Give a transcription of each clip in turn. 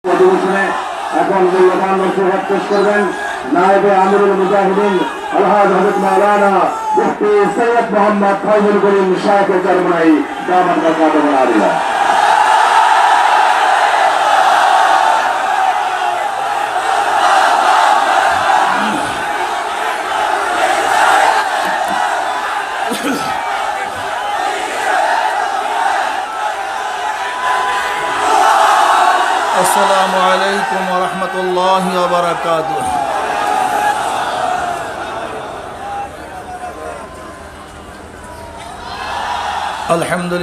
অধিবেশনে এখন মূল্যবান নসিহত পেশ করবেন নায়েবে আমিরুল মুজাহিদিন আলহাজ হযরত মাওলানা মুফতি সৈয়দ মোহাম্মদ ফয়জুল করিম শাইখ চরমনাই দামাত বরকাতুহু আলিয়া। السلام عليكم ورحمة الله وبركاته. الحمد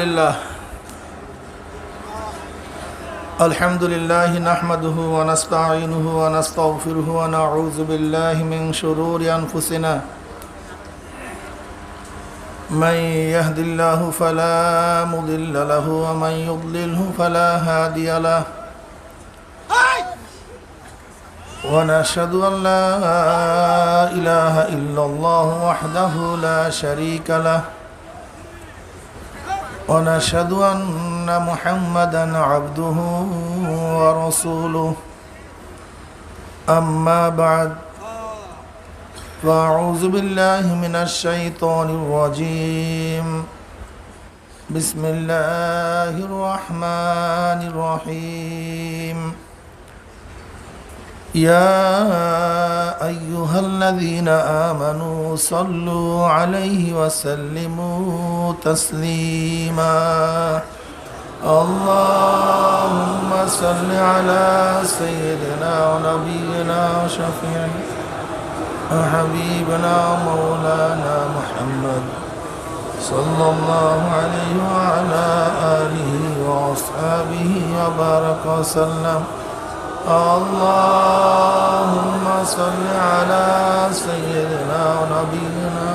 لله نحمده ونستعينه ونستغفره ونعوذ بالله من شرور أنفسنا من يهد الله فلا مضل له ومن يضلله فلا هادي له ونشهد أن لا إله إلا الله وحده لا شريك له ونشهد أن محمدا عبده ورسوله أما بعد فأعوذ بالله من الشيطان الرجيم بسم الله الرحمن الرحيم يا أيها الذين آمنوا صلوا عليه وسلموا تسليما اللهم صل على سيدنا ونبينا وشفيعنا وحبيبنا مولانا محمد صلى الله عليه وعلى آله وأصحابه وبارك وسلم اللهم صل على سيدنا ونبينا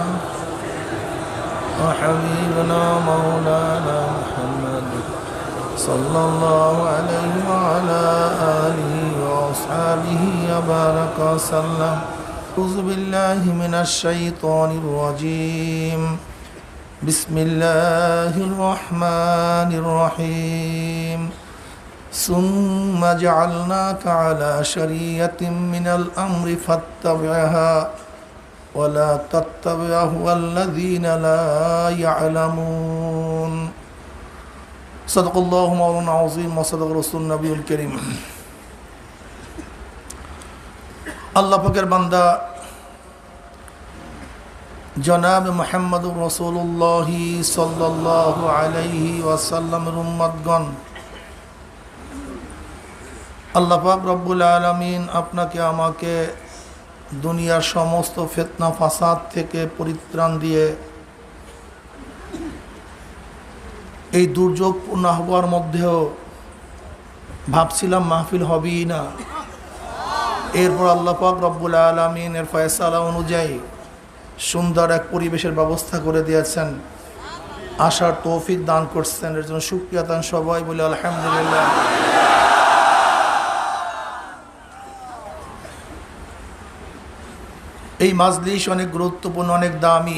وحبيبنا مولانا محمد صلى الله عليه وعلى آله وأصحابه وبارك وسلم أعوذ بالله من الشيطان الرجيم بسم الله الرحمن الرحيم ثم جعلناك على شريعة من الأمر فاتبعها ولا تتبع أهواء الذين لا يعلمون صدق الله مولانا العظيم وصدق رسول النبي الكريم আল্লাহ পাকের বান্দা জনাব মুহাম্মদুর রাসূলুল্লাহ সাল্লাল্লাহু আলাইহি ওয়াসাল্লামের উম্মতগণ, আল্লাহ পাক রব্বুল আলামিন আপনাকে আমাকে দুনিয়ার সমস্ত ফিতনা ফাসাদ থেকে পরিত্রাণ দিয়ে এই দুর্যোগপূর্ণ আবহাওয়ার মধ্যেও ভাবছিলাম মাহফিল হবেই না, এরপর আল্লাহ পাক রব্বুল আলামিনের ফয়সালা অনুযায়ী সুন্দর এক পরিবেশের ব্যবস্থা করে দিয়েছেন, আসার তৌফিক দান করছেন। এর জন্য শুকরিয়া দান সবাই বলে আলহামদুলিল্লাহ। এই মাজলিস অনেক গুরুত্বপূর্ণ, অনেক দামি।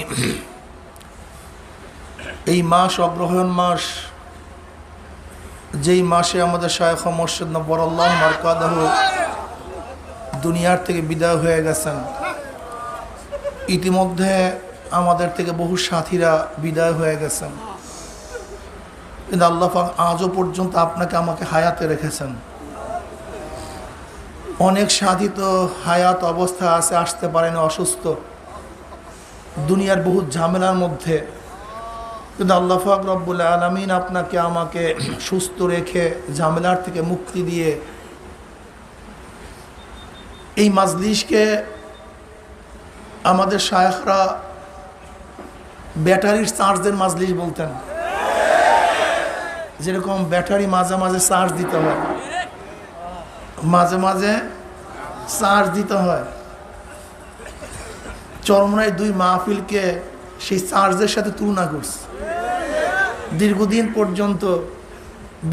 এই মাস অগ্রহায়ণ মাস, যেই মাসে আমাদের শায়খ মুর্শিদ নব্বরাল্লাহু মারকাদাহু দুনিয়ার থেকে বিদায় হয়ে গেছেন। ইতিমধ্যে আমাদের থেকে বহু সাথীরা বিদায় হয়ে গেছেন, কিন্তু আল্লাহ পাক আজও পর্যন্ত আপনাকে আমাকে হায়াতে রেখেছেন। অনেক সাথী তো হায়াত অবস্থা আছে, আসতে পারেনি, অসুস্থ, দুনিয়ার বহু ঝামেলার মধ্যে, কিন্তু আল্লাহ পাক রব্বুল আলামিন আপনাকে আমাকে সুস্থ রেখে ঝামেলার থেকে মুক্তি দিয়ে এই মাজলিসকে আমাদের শায়খরা ব্যাটারির চার্জের মাজলিস বলতেন। যেরকম ব্যাটারি মাঝে মাঝে চার্জ দিতে হয়, মাঝে মাঝে চার্জ দিতে হয়, চরমনাই দুই মাহফিলকে সেই চার্জের সাথে তুলনা করছে। দীর্ঘদিন পর্যন্ত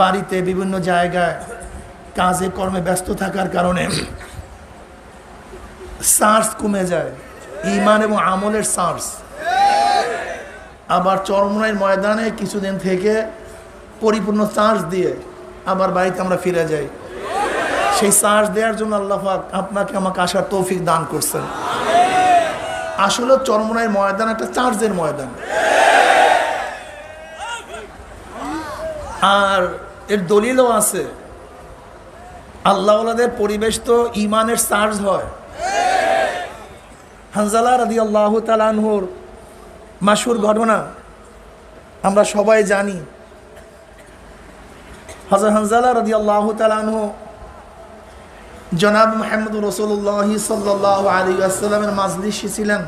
বাড়িতে বিভিন্ন জায়গায় কাজে কর্মে ব্যস্ত থাকার কারণে চার্জ কমে যায়, ঈমান এবং আমলের চার্জ। আবার চরমনাইয়ের ময়দানে কিছুদিন থেকে পরিপূর্ণ চার্জ দিয়ে আবার বাড়িতে আমরা ফিরে যাই। সেই চার্জ দেওয়ার জন্য আল্লাহ পাক আপনাকে আমাকে আসার তৌফিক দান করছেন। আসলে চরমনাইয়ের ময়দান একটা চার্জের ময়দান, আর এর দলিলও আছে। আল্লাহওয়ালাদের পরিবেশ তো ইমানের চার্জ হয়। হানজালা রাদিয়াল্লাহু তাআলা আনহুর মাশহুর ঘটনা আমরা সবাই জানি। হযরত হানজালা রাদিয়াল্লাহু তাআলা আনহু জনাব মুহাম্মদ রাসূলুল্লাহ সাল্লাল্লাহু আলাইহি ওয়াসাল্লামের মাজলিসে ছিলেন।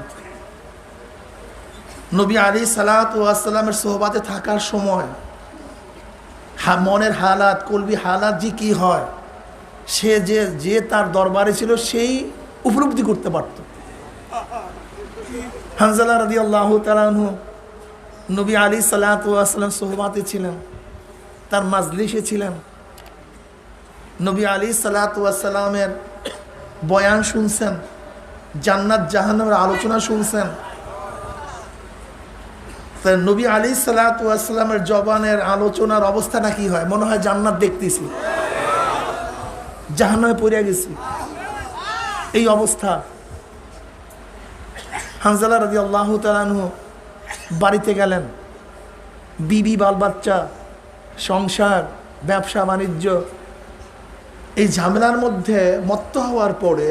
নবী আলাইহিস সালাতু ওয়াস সালামের সোহবাতে থাকার সময় মনের হালাত, কলবি হালাত যে কি হয়, সে যে তার দরবারে ছিল সেই উপলব্ধি করতে পারত। হানজালা রাদিয়াল্লাহু তাআলা আনহু নবী আলাইহিস সালাতু ওয়াস সালাম সোহবাতে ছিলেন, তার মাজলিসে ছিলেন। নবী আলাইহিস সালাতু ওয়াস সালামের বয়ান শুনছেন, জান্নাত জাহান্নামের আলোচনা শুনছেন। নবী আলাইহিস সালাতু ওয়াস সালামের জবানের আলোচনার অবস্থাটা কি হয়? মনে হয় জান্নাত দেখতেছি, জাহান্নামে পড়ে গেছি, এই অবস্থা। হানজালা রাদিয়াল্লাহু তাআলা আনহু বাড়িতে গেলেন। বিবি, বাল বাচ্চা, সংসার, ব্যবসা বাণিজ্য, এই ঝামেলার মধ্যে মত্ত হওয়ার পরে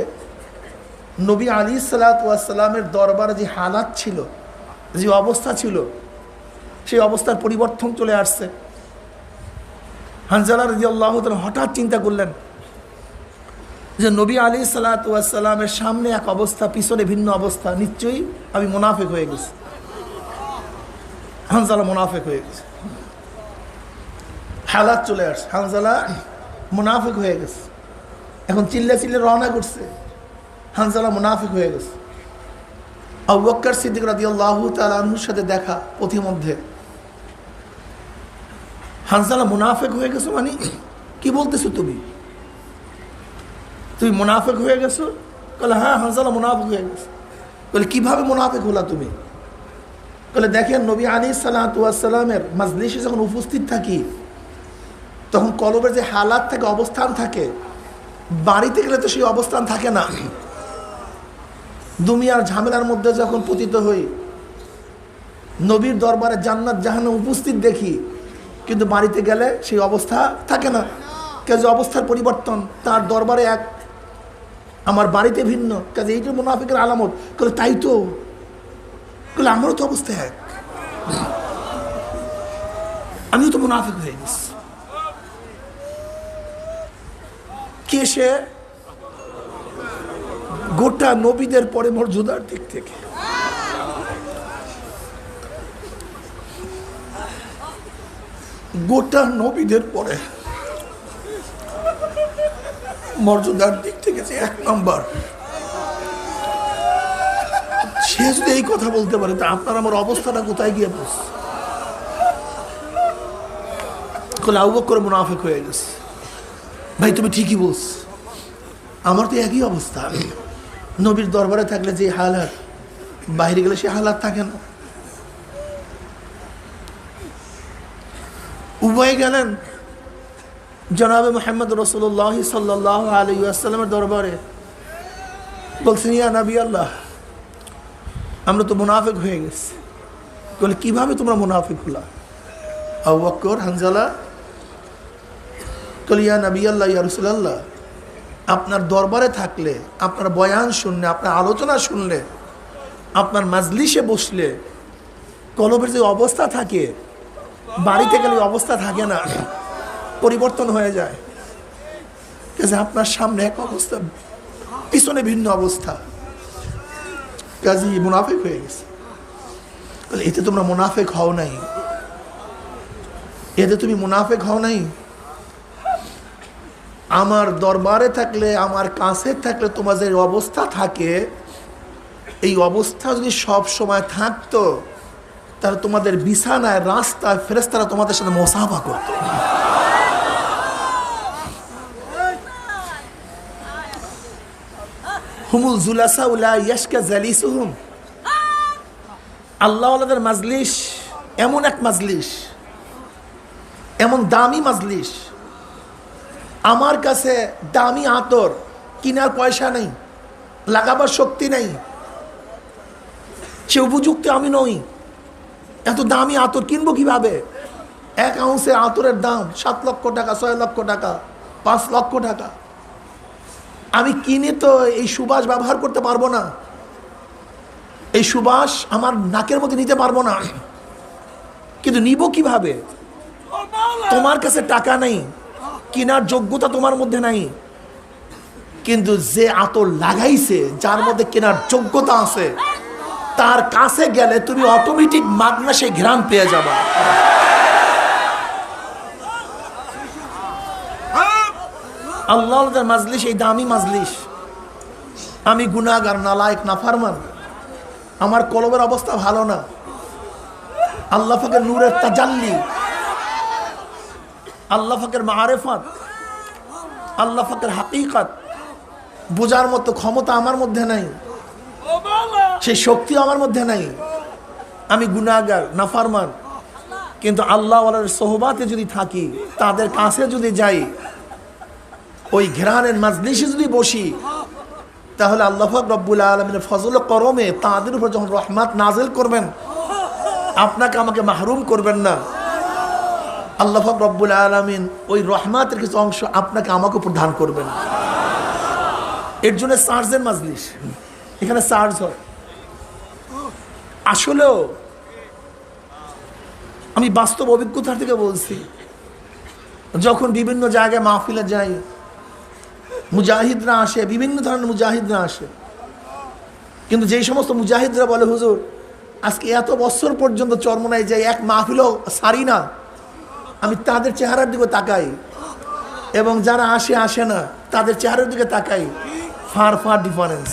নবী আলাইহিস সালাতু ওয়াস সালামের দরবারে যে হালাত ছিল, যে অবস্থা ছিল, সেই অবস্থার পরিবর্তন চলে আসছে। হানজালা রাদিয়াল্লাহু তাআলা হঠাৎ চিন্তা করলেন যে নবী আলাইহিস সালাতু ওয়াস সালামের সামনে এক অবস্থা, পিছনে ভিন্ন অবস্থা, নিশ্চয়ই আমি মুনাফিক হয়ে গেছি। হানজালা মুনাফিক হয়ে গেছে, হালাত চলে আসছে, হানজালা মুনাফিক হয়ে গেছে। এখন চিল্লা চিল্লে রওনা করছে, হানজালা মুনাফিক হয়ে গেছে। আবু বকর সিদ্দিক রাদিয়াল্লাহু তাআলা আনহুর সাথে দেখা পথিমধ্যে। হানজালা মুনাফিক হয়ে গেছো মানে কি বলতেছো তুমি? তুমি মুনাফিক হয়ে গেছো? বলে হ্যাঁ, হানজালা মুনাফিক হয়ে গেছে। বলে কিভাবে মুনাফিক হলা তুমি? বলে দেখেন, নবী আলাইহিস সালাতু ওয়াস সালামের মাজলিসে যখন উপস্থিত থাকি তখন কলবের যে হালাত থাকে, অবস্থান থাকে, বাড়িতে গেলে তো সেই অবস্থান থাকে না। দুনিয়ার ঝামেলার মধ্যে যখন পতিত হই, নবীর দরবারে জান্নাত জাহান্নাম উপস্থিত দেখি, কিন্তু বাড়িতে গেলে সেই অবস্থা থাকে না। কাজে অবস্থার পরিবর্তন, তার দরবারে এক, আমার বাড়িতে ভিন্ন। কাজে এইটা মুনাফিকের আলামত। বলে তাই তো, বলে আমারও তো অবস্থা এক, আমিও তো মুনাফিক হয়ে গেছি। কে সে? গোটা নবীদের পরে মর্যাদার দিক থেকে গোটা নবীদের পরে মর্যাদার দিক থেকে যে এক নম্বর, সে যদি এই কথা বলতে পারে তা আপনার আমার অবস্থাটা কোথায় গিয়ে বস? আবু বকর মুনাফিক হয়ে গেছে। ভাই তুমি ঠিকই বলছ, আমার তো একই অবস্থা। নবীর দরবারে থাকলে যে হালাত, বাইরে গেলে সে হালাত থাকে না। উভয় গেলেন জনাবে মুহাম্মদ রাসূলুল্লাহ সাল্লাল্লাহু আলাইহি ওয়াসাল্লামের দরবারে, বলছেন ইয়া নবী আল্লাহ, আমরা তো মুনাফিক হয়ে গেছি। বলে কিভাবে তোমরা মুনাফিক হলা? আবু বকর, হানজালা বলে ইয়া নবী আল্লাহ, ইয়া রাসূলুল্লাহ, আপনার দরবারে থাকলে, আপনার বয়ান শুনলে, আপনার আলোচনা শুনলে, আপনার মাজলিসে বসলে কলবের যে অবস্থা থাকে, বাড়িতে গেলে অবস্থা থাকে না, পরিবর্তন হয়ে যায়। আপনার সামনে এক অবস্থা, পিছনে ভিন্ন অবস্থা, কাজী মুনাফিক হয়ে গেছে। এতে তোমরা মুনাফিক হও নাই, এতে তুমি মুনাফিক হও নাই। আমার দরবারে থাকলে, আমার কাছে থাকলে তোমার যে অবস্থা থাকে, এই অবস্থা যদি সব সময় থাকতো তাহলে তোমাদের বিছানায়, রাস্তায় ফেরেশতারা তোমাদের সাথে মুসাফা করত। হুমুল জুলাসা উলা ইয়াশকা জালিসুহুম। আল্লাহওয়ালাদের মাজলিস এমন এক মাজলিস, এমন দামি মাজলিস, আমার কাছে দামি আতর কেনার পয়সা নেই, লাগাবার শক্তি নেই, সে উপযুক্ত আমি নই। এত দামি আতর কিনবো কিভাবে? 1 আউন্সের আতরের দাম 7 লক্ষ টাকা, 6 লক্ষ টাকা, 5 লক্ষ টাকা। আমি কিনে তো এই সুবাস ব্যবহার করতে পারবো না, এই সুবাস আমার নাকের মধ্যে নিতে পারবো না। কিন্তু নিব কিভাবে? তোমার কাছে টাকা নেই, কেনার যোগ্যতা তোমার মধ্যে নাই, কিন্তু যে আতর লাগাইছে, যার মধ্যে কেনার যোগ্যতা আছে, তার কাছে গেলে তুমি অটোমেটিক মাগনা সেই ঘ্রাণ পেয়ে যাবা। আল্লাহর মাজলিস, এই দামি মাজলিস। আমি গুনাহগার, নালায়েক, নাফরমান, আমার কলবের অবস্থা ভালো না। আল্লাহ পাকের নূরের তাজাল্লি, আল্লাহ পাকের মারিফাত, আল্লাহ পাকের হাকিকত বোঝার মতো ক্ষমতা আমার মধ্যে নাই, সেই শক্তি আমার মধ্যে নাই। আমি গুনাহগার, নাফরমান, কিন্তু আল্লাহ ওয়ালার সোহবাতে যদি থাকি, তাদের কাছে যদি যাই, ওই ঘেরানের মাজলিসে যদি বসি, তাহলে আল্লাহ পাক রব্বুল আলামিনের ফজল করমে তাদের উপর যখন রহমত নাজিল করবেন, আপনাকে আমাকে মাহরুম করবেন না। আল্লাহ পাক রব্বুল আলামিন ওই রহমতের কিছু অংশ আপনাকে আমাকে উপর দান করবেন। এর জন্য চার্জের মাজলিস, এখানে চার্জ হয়। আসলেও আমি বাস্তব অভিজ্ঞতা থেকে বলছি, যখন বিভিন্ন জায়গায় মাহফিলে যাই, মুজাহিদরা আসে, বিভিন্ন ধরনের মুজাহিদরা আসে, কিন্তু যেই সমস্ত মুজাহিদরা বলে হুজুর আজকে এত বছর পর্যন্ত চরমোনায় যাই, এক মাহফিলও সারি না, আমি তাদের চেহারার দিকে তাকাই, এবং যারা আসে আসে না তাদের চেহারার দিকে তাকাই, far far difference,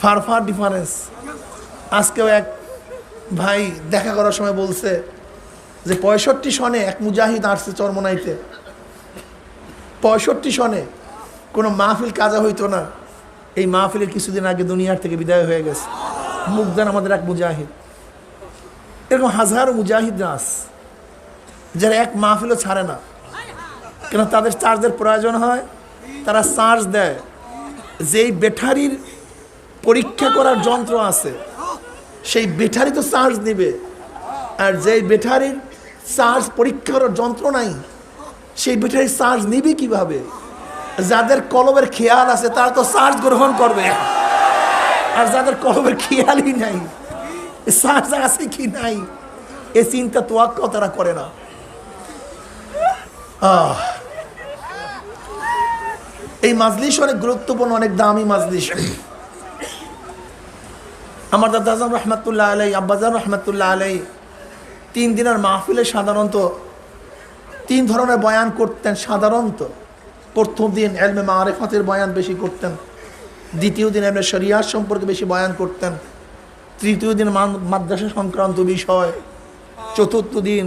far far difference. আজকেও এক ভাই দেখা করার সময় বলছে যে 65 সনে এক মুজাহিদ আসছে চরমোনাইতে। 65 সনে কোনো মাহফিল কাজা হইতো না, এই মাহফিলের কিছুদিন আগে দুনিয়ার থেকে বিদায় হয়ে গেছে। মুগদান আমাদের এক মুজাহিদ। এরকম হাজারো মুজাহিদরা আছে যারা এক মাহফিলও ছাড়ে না, কেন তাদের চার্জের প্রয়োজন হয়, তারা চার্জ দেয়। যেই ব্যাটারির পরীক্ষা করার যন্ত্র আছে, সেই ব্যাটারি তো চার্জ নিবে, আর যেই ব্যাটারির চার্জ পরীক্ষা করার যন্ত্র নাই, সেই ব্যাটারি চার্জ নিবে কিভাবে? যাদের কলবের খেয়াল আছে তারা তো চার্জ গ্রহণ করবে, আর যাদের কলবের খেয়ালই নাই, চার্জ আছে কি নাই এ চিন্তা তোয়াক্কাও তারা করে না। এই মাজলিস অনেক গুরুত্বপূর্ণ, অনেক দামি মাজলিস। আমার দাদাজান রহমতুল্লাহ আলাই, আব্বাজান রহমতুল্লাহ আলাই 3 দিনের মাহফিলে সাধারণত 3 ধরনের বয়ান করতেন। সাধারণত প্রথম দিন ইলমে মারিফাতের বয়ান বেশি করতেন, দ্বিতীয় দিন ইলমে শরিয়াত সম্পর্কে বেশি বয়ান করতেন, তৃতীয় দিন মাদ্রাসা সংক্রান্ত বিষয়, চতুর্থ দিন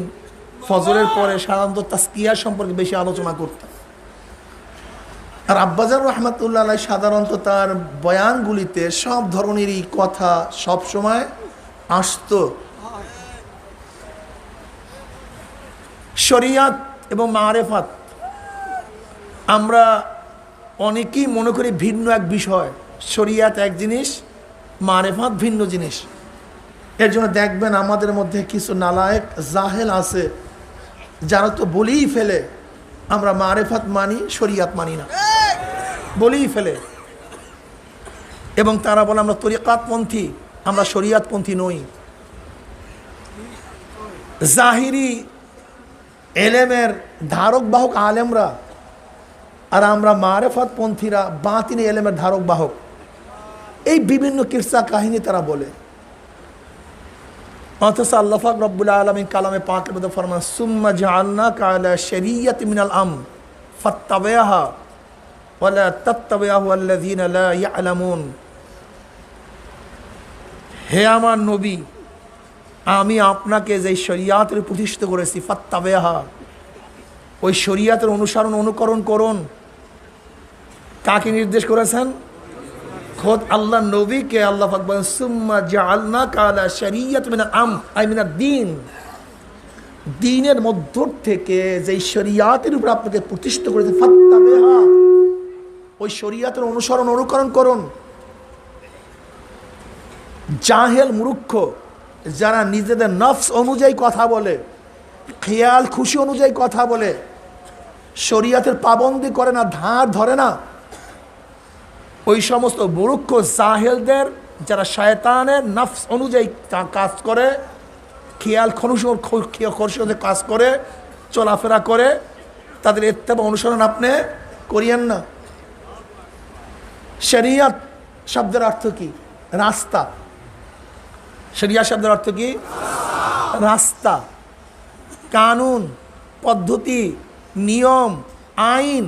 ফজরের পরে সাধারণত তাজকিয়া সম্পর্কে বেশি আলোচনা করতেন। আর আব্বাজান রহমতুল্লাহ আলাই সাধারণত তার বয়ানগুলিতে সব ধরনেরই কথা সব সময় আসতো। শরিয়াত এবং মারিফাত আমরা অনেকেই মনে করি ভিন্ন এক বিষয়। শরিয়াত এক জিনিস, মারিফাত ভিন্ন জিনিস। এর জন্য দেখবেন আমাদের মধ্যে কিছু নালায়েক জাহেল আছে যারা তো বলেই ফেলে আমরা মারিফাত মানি, শরিয়াত মানি না, বলেই ফেলে। এবং তারা বলে আমরা তরিকাতপন্থী, আমরা শরিয়াতপন্থী নই। জাহিরি এলেমের ধারক বাহক আলেমরা, আর আমরা মারিফাতপন্থীরা বাতিনি এলেমের ধারক বাহক। এই বিভিন্ন কিরসা কাহিনী তারা বলে, অথচ আল্লাহ পাক রব্বুল আলামিন কালামে পাকের মধ্যে ফরমান সুম্মা জাআলনাকা আলা শরিয়াতি মিনাল আমর ফাত্তাবিহা ওয়ালা তাত্তাবিহু আল্লাযীনা লা ইয়ালামুন। হে আমার নবী, আমি আপনাকে যে শরিয়াতের প্রতিষ্ঠিত করেছি, ফাত্তাবিহা, ওই শরিয়াতের অনুসরণ অনুকরণ করুন। কাকে নির্দেশ করেছেন? খোদ আল্লাহ নবীকে। আল্লাহ পাক বলেন সুম্মা জাআলনাকা আলা শরিয়াতি মিনাল আমর আই মিনাদ দ্বীন। দ্বীনের মধ্য থেকে যে শরিয়াতের উপর আপনাকে প্রতিষ্ঠিত করেছে ফাত্তাবিহা, ওই শরিয়াতের অনুসরণ অনুকরণ করুন। জাহেল মূর্খ যারা নিজেদের নফস অনুযায়ী কথা বলে, খেয়াল খুশি অনুযায়ী কথা বলে, শরিয়াতের পাবন্দি করে না, ধার ধরে না, ওই সমস্ত মূর্খ জাহেলদের যারা শয়তানের নফস অনুযায়ী কাজ করে, খেয়াল খুশি কাজ করে, চলাফেরা করে, তাদের ইত্তেবা অনুসরণ আপনি করিয়েন না। শরিয়াত শব্দের অর্থ কি? রাস্তা। শরিয়াত শব্দের অর্থ কি? রাস্তা, কানুন, পদ্ধতি, নিয়ম, আইন।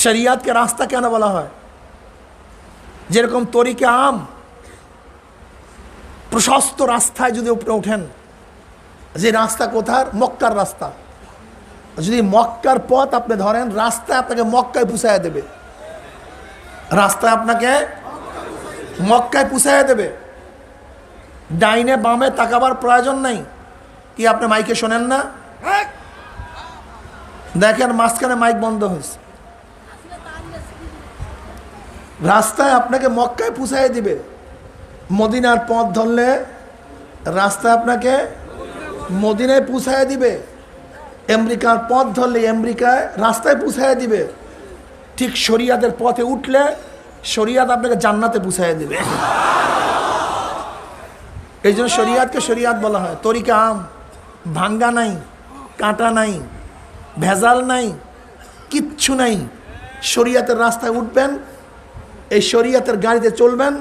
শরিয়াতকে রাস্তা কেন বলা হয়? যেরকম তরিকে আম, প্রশস্ত রাস্তায় যদি উপরে ওঠেন, যে রাস্তা কোথার? মক্কার রাস্তা। যদি মক্কার পথ আপনি ধরেন, রাস্তায় আপনাকে মক্কায় পুষাইয়া দেবে, রাস্তায় আপনাকে মক্কায় পুষাইয়া দেবে। ডাইনে বামে তাকাবার প্রয়োজন নাই। কি আপনি মাইকে শোনেন না? দেখেন মাঝখানে মাইক বন্ধ হয়েছে। রাস্তায় আপনাকে মক্কায় পুষাইয়া দিবে। মদিনার পথ ধরলে রাস্তায় আপনাকে মদিনায় পুষাইয়া দিবে। আমেরিকার পথ ধরলে আমেরিকায় রাস্তায় পুষাইয়া দিবে। ঠিক শরিয়াতের পথে উঠলে শরিয়াত আপনাকে জান্নাতে পুষাইয়া দিবে। এই জন্য শরিয়াতকে শরিয়াত বলা হয়। তরিকা আম, ভাঙ্গা নাই, কাঁটা নাই, ভেজাল নাই, কিচ্ছু নাই। শরিয়াতের রাস্তায় উঠবেন, এই শরিয়াতের গাড়িতে চলবেন,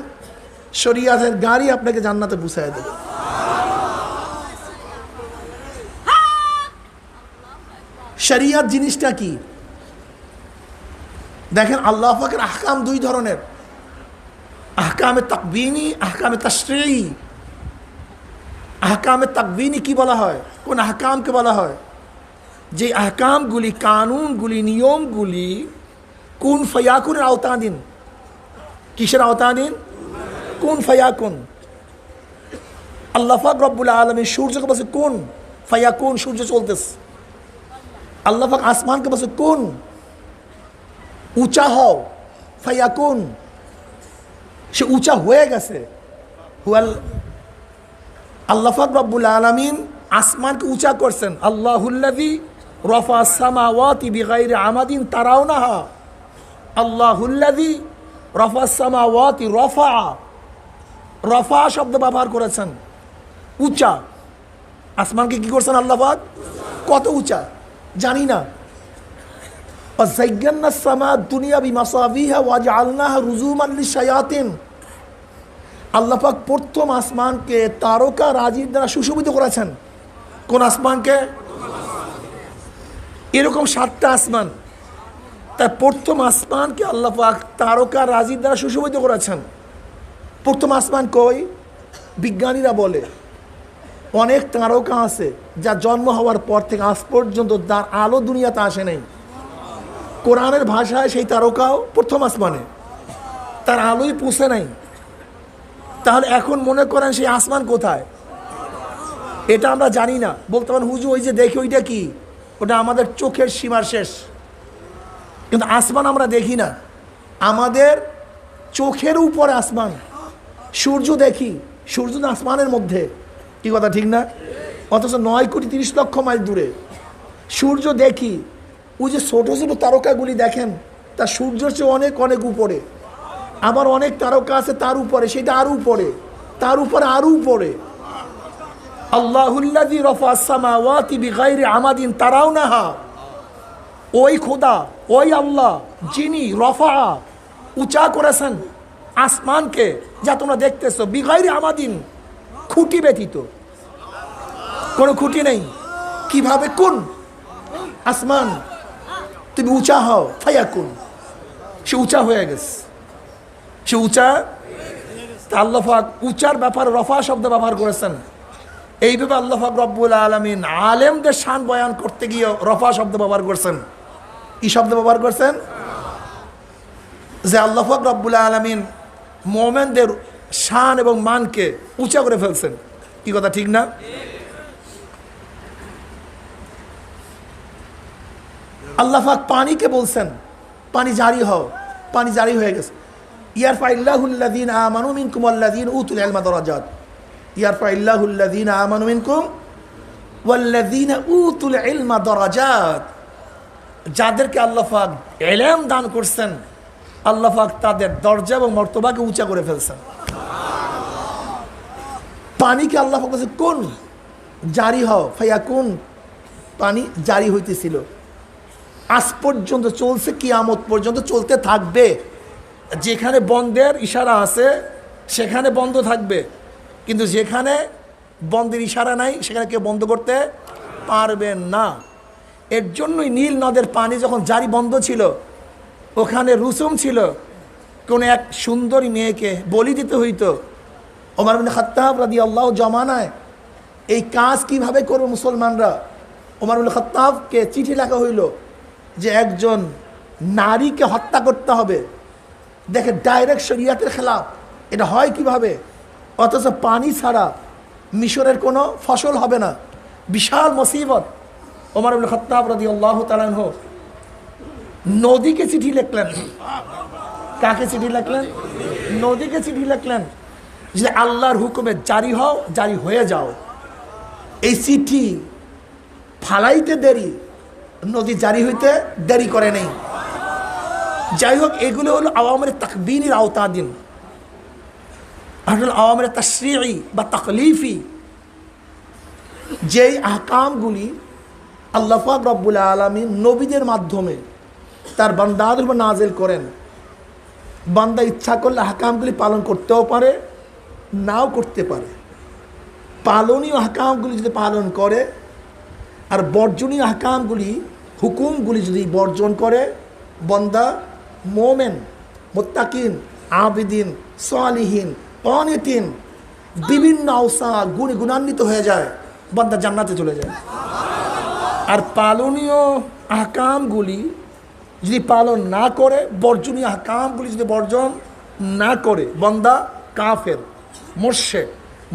শরিয়াতের গাড়ি আপনাকে জান্নাতে পুষাইয়া দেবে। শরিয়াত জিনিসটা কি? দেখেন আল্লাহ পাকের আহকাম দুই ধরনের, আহকামে তাকবিনী, আহকামে তাশরিঈ। আহকামে তাকবিনী কি বলা হয়? কোন আহকামকে বলা হয়? যে আহকামগুলি, কানুনগুলি, নিয়মগুলি কুন ফায়াকুনের আওতাধীন। কিসের আওতাধীন? কুন ফায়াকুন। আল্লাহ পাক রব্বুল আলামিন সূর্যকে বলছে কুন ফায়াকুন, সূর্য চলতেছে। আল্লাহ পাক আসমানকে বলছে কুন, উঁচা হও, ফায়াকুন, সে উঁচা হয়ে গেছে। আল্লাহ পাক রব্বুল আলামিন আসমানকে উঁচা করছেন। আল্লাহুল্লাযী রাফা আস-সামাওয়াতি বিগাইরি আমাদিন তারাউনাহা। আল্লাহুল্লাযী রাফা আস-সামাওয়াতি, রফা, রফা শব্দ ব্যবহার করেছেন, উঁচা। আসমানকে কি করছেন আল্লাহ পাক? কত উঁচা জানি না। وَزَيَّنَّا السَّمَاءَ الدُّنْيَا بِمَصَابِيحَ وَجَعَلْنَاهَا رُجُومًا لِلشَّيَاطِينِ। আল্লাহ পাক প্রথম আসমানকে তারকা রাজির দ্বারা সুশোভিত করেছেন। কোন আসমানকে? এরকম 7টা আসমান, তার প্রথম আসমানকে আল্লাহ পাক তারকা রাজির দ্বারা সুশোভিত করেছেন। প্রথম আসমান কই? বিজ্ঞানীরা বলে অনেক তারকা আছে যা জন্ম হওয়ার পর থেকে আজ পর্যন্ত তার আলো দুনিয়াতে আসে নাই। কোরআনের ভাষায় সেই তারকাও প্রথম আসমানে, তার আলোই পৌঁছে নাই। তাহলে এখন মনে করেন সেই আসমান কোথায়? এটা আমরা জানি না। বলতে পারেন হুজুর ওই যে দেখি ওইটা কি? ওটা আমাদের চোখের সীমার শেষ। কিন্তু আসমান আমরা দেখি না, আমাদের চোখের উপরে আসমান। সূর্য দেখি, সূর্য তো আসমানের মধ্যে, কি কথা ঠিক না? অথচ 9,30,00,000 মাইল দূরে সূর্য দেখি। ওই যে ছোটো ছোটো তারকাগুলি দেখেন, তা সূর্যের চেয়ে অনেক অনেক উপরে। আবার অনেক তারকা আছে তার উপরে, সেটা আরও উপরে, তার উপরে আরও উপরে। আল্লাহুল্লাযী রাফা আস-সামাওয়াতি বিগাইরি আমাদিন তারাউনাহা। ওই খোদা, ওই আল্লাহ যিনি রফা, উঁচা করেছেন আসমানকে, যা তোমরা দেখতেছো, বিগাইরি আমাদিন, খুঁটি ব্যতীত। কোনো খুঁটি নেই। কিভাবে? কোন আসমান, তুমি উঁচা হও, ফায়াকুন, সে উঁচা হয়ে গেছে, সে উঁচা। আল্লাহ পাক উঁচার ব্যাপারে রফা শব্দ ব্যবহার করেছেন। এইভাবে আল্লাহ পাক রব্বুল আলামিন আলেমদের শান বয়ান করতে গিয়ে রফা শব্দ ব্যবহার করছেন। কি শব্দ ব্যবহার করছেন? যে আল্লাহ পাক রব্বুল আলামিন মুমিনদের শান এবং মানকে উঁচা করে ফেলছেন। কি কথা ঠিক না? আল্লাহ পাক পানিকে বলছেন পানি জারি হও, পানি জারি হয়ে গেছে। ইয়ারফাইল্লাহুল্লাযীনা আমানু মিনকুম ওয়াল্লাযীনা উতুল ইলমা দারাজাত, ইয়ারফাইল্লাহুল্লাযীনা আমানু মিনকুম ওয়াল্লাযীনা উতুল ইলমা দারাজাত। যাদেরকে আল্লাহ পাক ইলম দান করছেন, আল্লাহ পাক তাদের দরজা এবং মর্তবাকে উঁচা করে ফেলছেন। পানিকে আল্লাহ পাক বলছে কোন জারি হও, ফায়াকুন, পানি জারি হইতেছিল। আজ পর্যন্ত চলছে, কিয়ামত পর্যন্ত চলতে থাকবে। যেখানে বন্ধের ইশারা আছে সেখানে বন্ধ থাকবে, কিন্তু যেখানে বন্ধের ইশারা নাই সেখানে কেউ বন্ধ করতে পারবে না। এর জন্যই নীল নদের পানি যখন জারি বন্ধ ছিল, ওখানে রুসুম ছিল, কোনো এক সুন্দরী মেয়েকে বলি দিতে হইতো। ওমর ইবনে খাত্তাব রাদিয়াল্লাহু জামানায় এই কাজ কিভাবে করবে মুসলমানরা, ওমর ইবনে খাত্তাবকে চিঠি লেখা হইল যে একজন নারীকে হত্যা করতে হবে। দেখে ডাইরেক্ট শরিয়াতের খেলাফ, এটা হয় কিভাবে? অথচ পানি ছাড়া মিশরের কোনো ফসল হবে না, বিশাল মুসিবত। ওমর ইবনে খাত্তাব রাদিয়াল্লাহু তাআলা আনহু নদীকে চিঠি লিখলেন। কাকে চিঠি লিখলেন? নদীকে চিঠি লিখলেন যে আল্লাহর হুকুমে জারি হও, জারি হয়ে যাও। এই চিঠি ফালাইতে দেরি, নদী জারি হইতে দেরি করে নেই। যাই হোক, এগুলো হলো আওয়ামের তাকবীনের আওতাদিন, আওয়ামের তাশরিঈ বা তাকলিফি। যেই আহকামগুলি আল্লাহ পাক রব্বুল আলামিন নবীদের মাধ্যমে তার বান্দাদের উপর নাজিল করেন, বান্দা ইচ্ছা করলে আহকামগুলি পালন করতেও পারে, নাও করতে পারে। পালনীয় আহকামগুলি যদি পালন করে আর বর্জনীয় আহকামগুলি, হুকুমগুলি যদি বর্জন করে, বান্দা মোমেন, মুত্তাকিন, আবিদিন, সালিহিন, কানিতিন, বিভিন্ন আওসাফ গুণে গুণান্বিত হয়ে যায়, বান্দা জান্নাতে চলে যায়। আর পালনীয় আহকামগুলি যদি পালন না করে, বর্জনীয় আহকামগুলি যদি বর্জন না করে, বান্দা কাফের, মুরশিদ,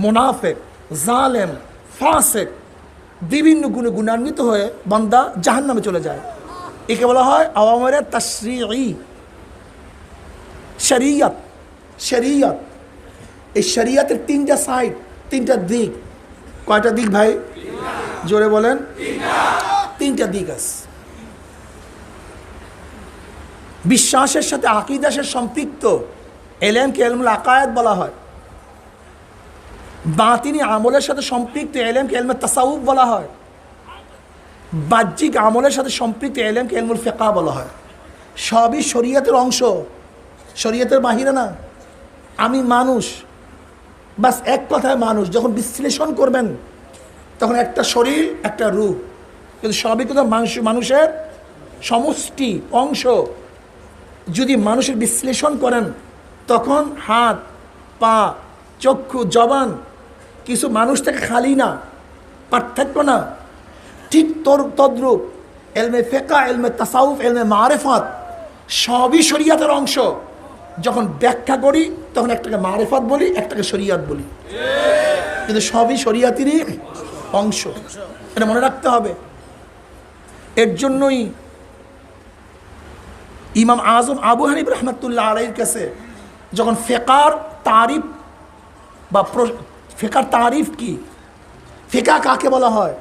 মুনাফিক, জালেম, ফাসিক, বিভিন্ন গুণে গুণান্বিত হয়ে বান্দা জাহান্নামে চলে যায়। একে বলা হয় আওয়ামের তাশরিঈ, শরিয়ত। শরিয়ত, এই শরিয়তের তিনটা সাইড, তিনটা দিক। কয়টা দিক ভাই? জোরে বলেন। তিনটা দিক আছে। বিশ্বাসের সাথে আকীদার সাথে সম্পৃক্ত ইলমকে ইলমুল আকায়েদ বলা হয়। বাতিনি আমলের সাথে সম্পৃক্ত ইলমকে ইলমে তাসাউফ বলা হয়। বাহ্যিক আমলের সাথে সম্পৃক্ত ইলমকে ইলমুল ফিকহ বলা হয়। সবই শরীয়তের অংশ, শরীয়তের বাহিরে না। আমি মানুষ, বাস এক কথায় মানুষ। যখন বিশ্লেষণ করবেন তখন একটা শরীর, একটা রূপ, কিন্তু সবই কিন্তু মানুষের সমষ্টি, অংশ। যদি মানুষের বিশ্লেষণ করেন তখন হাত, পা, চক্ষু, জবান কিছু মানুষ থেকে খালি না, পার্থক্য না। ঠিক তদ্রূপ ইলমে ফিকহ, ইলমে তাসাউফ, ইলমে মারিফাত সবই শরীয়তের অংশ। যখন ব্যাখ্যা করি তখন একটাকে মারিফাত বলি, একটাকে শরীয়ত বলি, কিন্তু সবই শরীয়তেরই অংশ। এটা মনে রাখতে হবে। এর জন্যই ইমাম আজম আবু হানিফা রাহমাতুল্লাহ আলাইহির কাছে যখন ফিকহর তারিফ বা ফিকহর তারিফ কি, ফিকহ কাকে বলা হয়,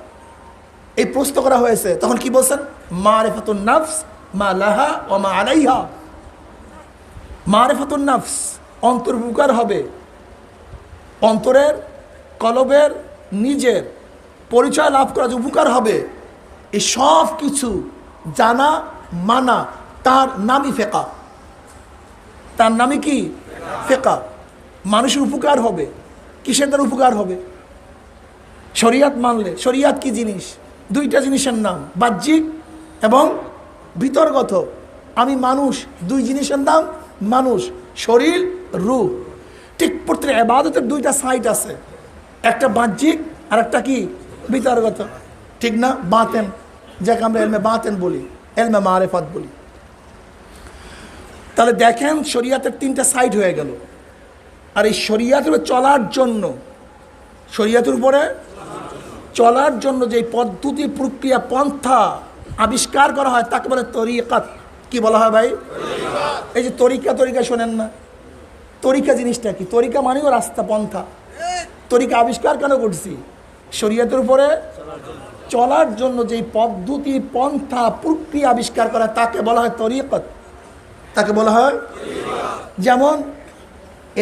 এই প্রশ্ন করা হয়েছে, তখন কি বলছেন? মারিফাতুন নফস মা লাহা ওয়া মা আলাইহা। মারিফাতুন নফস, অন্তর্ভুকার হবে, অন্তরের, কলবের, নিজের পরিচয় লাভ করা যে উপকার হবে, এই সব কিছু জানা, মানা, তার নামই ফিকহ। তার নামই কি? ফিকহ। মানুষের উপকার হবে। কিসের দ্বারা উপকার হবে? শরীয়ত মানলে। শরীয়ত কি জিনিস? দুইটা জিনিসের নাম, বাহ্যিক এবং ভিতরগত। আমি মানুষ, দুই জিনিসের নাম মানুষ, শরীর, রূহ। ঠিক প্রত্যেক ইবাদতের দুইটা সাইড আছে, একটা বাহ্যিক আর একটা কি? ভিতরগত। ঠিক না? বাতেন, যাকে আমরা ইলমে বাতেন বলি, ইলমে মারিফাত বলি। তাহলে দেখেন শরীয়তের তিনটা সাইড হয়ে গেল। আর এই শরীয়তের উপরে চলার জন্য, শরীয়তের উপরে চলার জন্য যে পদ্ধতি, প্রক্রিয়া, পন্থা আবিষ্কার করা হয় তাকে বলে তরিকাত। কি বলা হয় ভাই? এই যে তরিকা শোনেন না, তরিকা জিনিসটা কি? তরিকা মানেও রাস্তা, পন্থা। তরিকা আবিষ্কার কেন করছি? শরীয়তের উপরে চলার জন্য যেই পদ্ধতি, পন্থা, প্রক্রিয়া আবিষ্কার করা তাকে বলা হয় তরিকত, তাকে বলা হয়। যেমন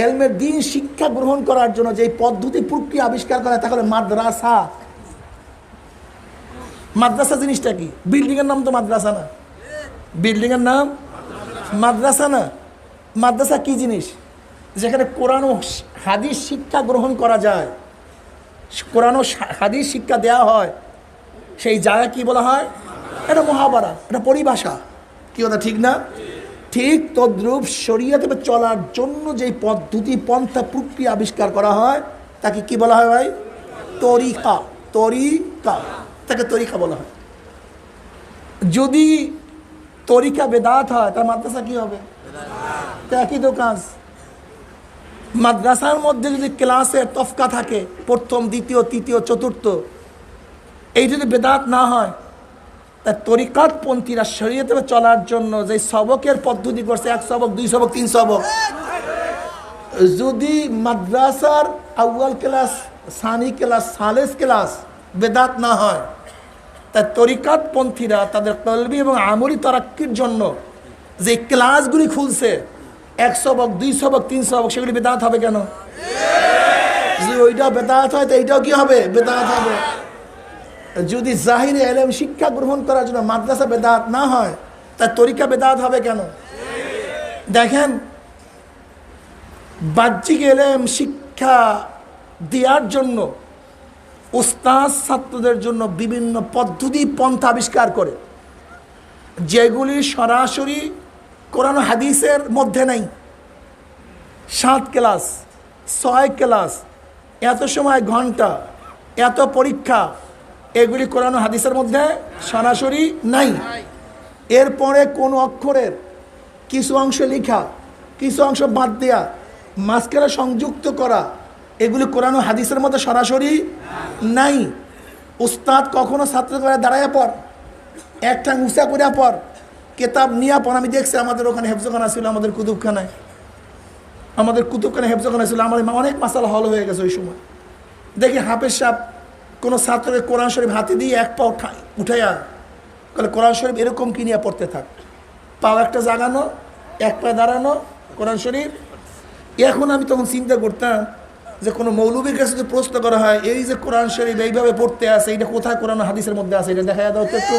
এলমের দিন শিক্ষা গ্রহণ করার জন্য যেই পদ্ধতি, প্রক্রিয়া আবিষ্কার করা তাকে বলে মাদ্রাসা। মাদ্রাসা জিনিসটা কি? বিল্ডিংয়ের নাম তো মাদ্রাসা না, বিল্ডিংয়ের নাম মাদ্রাসা না। মাদ্রাসা কি জিনিস? যেখানে কোরআন ও হাদিস শিক্ষা গ্রহণ করা যায়, কোরআন ও হাদিস শিক্ষা দেওয়া হয়, সেই জায়গা কি বলা হয়? এটা মহাবারা, এটা পরিভাষা। কি কথা ঠিক না? ঠিক তদ্রূপ শরীয়তে চলার জন্য যেই পদ্ধতি, পন্থা, প্রক্রিয়া আবিষ্কার করা হয় তাকে কি বলা হয় ভাই? তরিকা। তরিকা, তাকে তরিকা বলা হয়। যদি তরিকা বেদাত হয় তার মাদ্রাসা কি হবে? একই তো কাজ। মাদ্রাসার মধ্যে যদি ক্লাসের তফকা থাকে, প্রথম, দ্বিতীয়, তৃতীয়, চতুর্থ, এই যদি বেদাত না হয়, তাই তরিকাতপন্থীরা শরীয়তে চলার জন্য যে সবকের পদ্ধতি করছে, 1 সবক, 2 সবক, 3 সবক, যদি মাদ্রাসার আউয়াল class, Sunny class, Salles class বেদাত না হয়, তাই তরিকাতপন্থীরা তাদের কলবি এবং আমলি তারাক্কির জন্য যে ক্লাসগুলি খুলছে, 1 সবক, 2 সবক, 3 সবক, সেগুলি বেদাত হবে কেন? যদি ওইটাও বেদাত হয় তো এইটাও কি হবে? বেদাত হবে। যদি জাহিরে এলেম শিক্ষা গ্রহণ করার জন্য মাদ্রাসা বেদাত না হয়, তার তরিকা বেদাত হবে কেন? দেখেন, বাহ্যিক এলেম শিক্ষা দেওয়ার জন্য উস্তাদ ছাত্রদের জন্য বিভিন্ন পদ্ধতি, পন্থা আবিষ্কার করে, যেগুলি সরাসরি কোরআন হাদিসের মধ্যে নেই। 7 ক্লাস, 6 ক্লাস, এত সময় ঘন্টা, এত পরীক্ষা, এগুলি কোরআন হাদিসের মধ্যে সরাসরি নাই। এরপরে কোন অক্ষরের কিছু অংশ লেখা, কিছু অংশ বাদ দেয়া, মাঝখানে সংযুক্ত করা, এগুলি কোরআন হাদিসের মধ্যে সরাসরি নাই। উস্তাদ কখনো ছাত্র করে দাঁড়াইয়া পর, একটা উঁচা করে পর, কেতাব নিয়ে পর। আমি দেখছি আমাদের ওখানে হেফজখানা ছিল, আমাদের কুতুবখানায় হেফজখানা ছিল। আমার অনেক মাসালা হল হয়ে গেছে ওই সময়। দেখি হাফেজ সাহেব কোনো ছাত্রকে কোরআন শরীফ হাতে দিয়ে 1 পা উঠাইয়া বলে, কোরআন শরীফ এরকম কি নিয়ে পড়তে থাক, পাও একটা জাগানো, 1 পা দাঁড়ানো, কোরআন শরীফ। এখন আমি তখন চিন্তা করতাম যে কোনো মৌলবীর কাছে যদি প্রশ্ন করা হয়, এই যে কোরআন শরীফ এইভাবে পড়তে আছে, এটা কোথায় কোরআন হাদিসের মধ্যে আছে, এটা দেখা দাও তো একটু।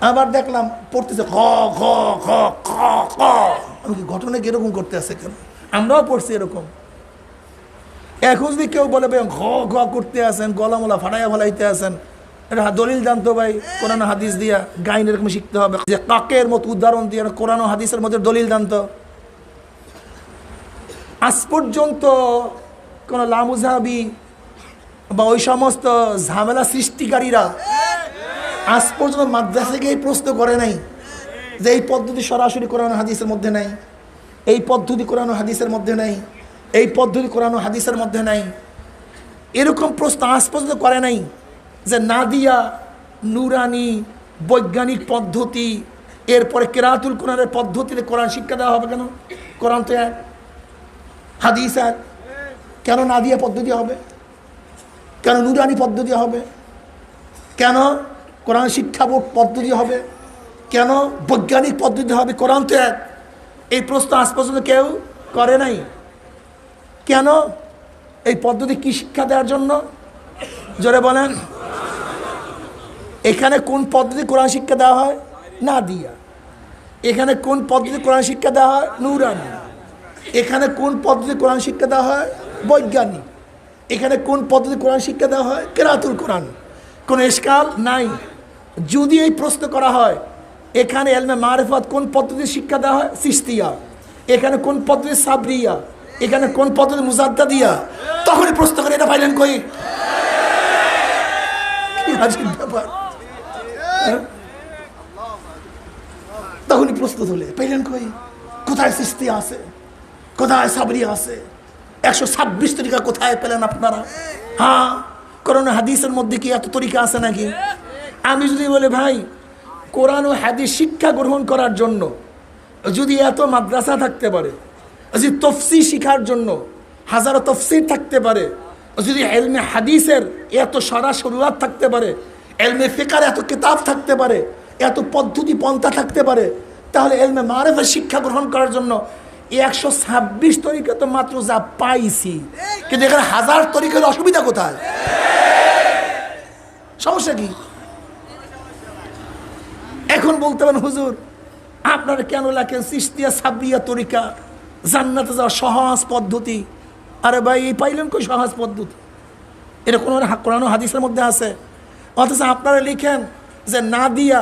আবার দেখলাম পড়তেছে খ খ খ খ খ। আমি কি ঘটনা কিরকম করতে আছে কেন? আমরাও পড়ছি এরকম। এখন যদি কেউ বলে ভাই ঘ ঘ করতে আসেন, গলামলা ফাটাইয়া ফেলাইতে আসেন, এটা দলিল জানতো ভাই কোরআন হাদিস দিয়া, গাইন এরকম শিখতে হবে, যে কাকের মতো উদাহরণ দিয়ে কোরআন হাদিসের মধ্যে দলিল জানতো। আজ পর্যন্ত কোনো লামুজাহাবি বা ওই সমস্ত ঝামেলা সৃষ্টিকারীরা আজ পর্যন্ত মাদ্রাসাকে এই প্রশ্ন করে নাই যে এই পদ্ধতি সরাসরি কোরআন হাদিসের মধ্যে নাই, এই পদ্ধতি কোরআন হাদিসের মধ্যে নাই, এই পদ্ধতি কোরআন হাদিসের মধ্যে নাই। এরকম প্রশ্ন আজ পর্যন্ত করে নাই যে নাদিয়া, নুরানি, বৈজ্ঞানিক পদ্ধতি, এরপরে কেরাতুল কোরআনের পদ্ধতিতে কোরআন শিক্ষা দেওয়া হবে কেন? কোরআন তো এক, হাদিস এক, কেন নাদিয়া পদ্ধতি হবে? কেন নুরানি পদ্ধতি হবে? কেন কোরআন শিক্ষা বোর্ড পদ্ধতি হবে? কেন বৈজ্ঞানিক পদ্ধতি হবে? কোরআন তো এক। এই প্রশ্ন আজ পর্যন্ত কেউ করে নাই। কেন? এই পদ্ধতি কি শিক্ষা দেওয়ার জন্য? জোরে বলেন। এখানে কোন পদ্ধতি কোরআন শিক্ষা দেওয়া হয়? নাদিয়া। এখানে কোন পদ্ধতি কোরআন শিক্ষা দেওয়া হয়? নুরানি। এখানে কোন পদ্ধতি কোরআন শিক্ষা দেওয়া হয়? বৈজ্ঞানিক। এখানে কোন পদ্ধতি কোরআন শিক্ষা দেওয়া হয়? কেরাতুল কোরআন। কোনো ইশকাল নাই। যদি এই প্রশ্ন করা হয় এখানে এলমে মারিফত কোন পদ্ধতি শিক্ষা দেওয়া হয়? চিশতিয়া। এখানে কোন পদ্ধতি? সাবরিয়া। এখানে কোন পদ্ধতি? মুজাদ্দাদিয়া। তখনই প্রশ্ন করে এটা পাইলেন কই? কি আজীব ব্যাপার। তখনই প্রশ্ন তুলে পাইলেন কই? কোথায় চিশতিয়া আছে? কোথায় সাবরিয়া আছে? 126 তরিকা কোথায় পেলেন আপনারা? হ্যাঁ, কোরআন হাদিসের মধ্যে কি এত তরিকা আছে নাকি? আমি যদি বলি ভাই কোরআন ও হাদিস শিক্ষা গ্রহণ করার জন্য যদি এত মাদ্রাসা থাকতে পারে, যদি তফসির শিখার জন্য হাজারো তফসির থাকতে পারে, যদি এলমে হাদিসের এত সরাসরিয়াত থাকতে পারে, এলমে ফিকার এত কিতাব থাকতে পারে, এত পদ্ধতি পন্থা থাকতে পারে, তাহলে এলমে মারিফার শিক্ষা গ্রহণ করার জন্য 126 তরিকা তো মাত্র যা পাইছি, কিন্তু এখানে হাজার তরিকার অসুবিধা কোথায়? সমস্যা কি? এখন বলতে পারেন হুজুর আপনারা কেন লেখেন চিশতিয়া সাবরিয়া তরিকা, জান্নাতে যাওয়ার সহজ পদ্ধতি? আরে ভাই এই পাইলেন কই সহজ পদ্ধতি? এটা কোনো কোরআন ও হাদিসের মধ্যে আছে? অথচ আপনারা লিখেন যে নাদিয়া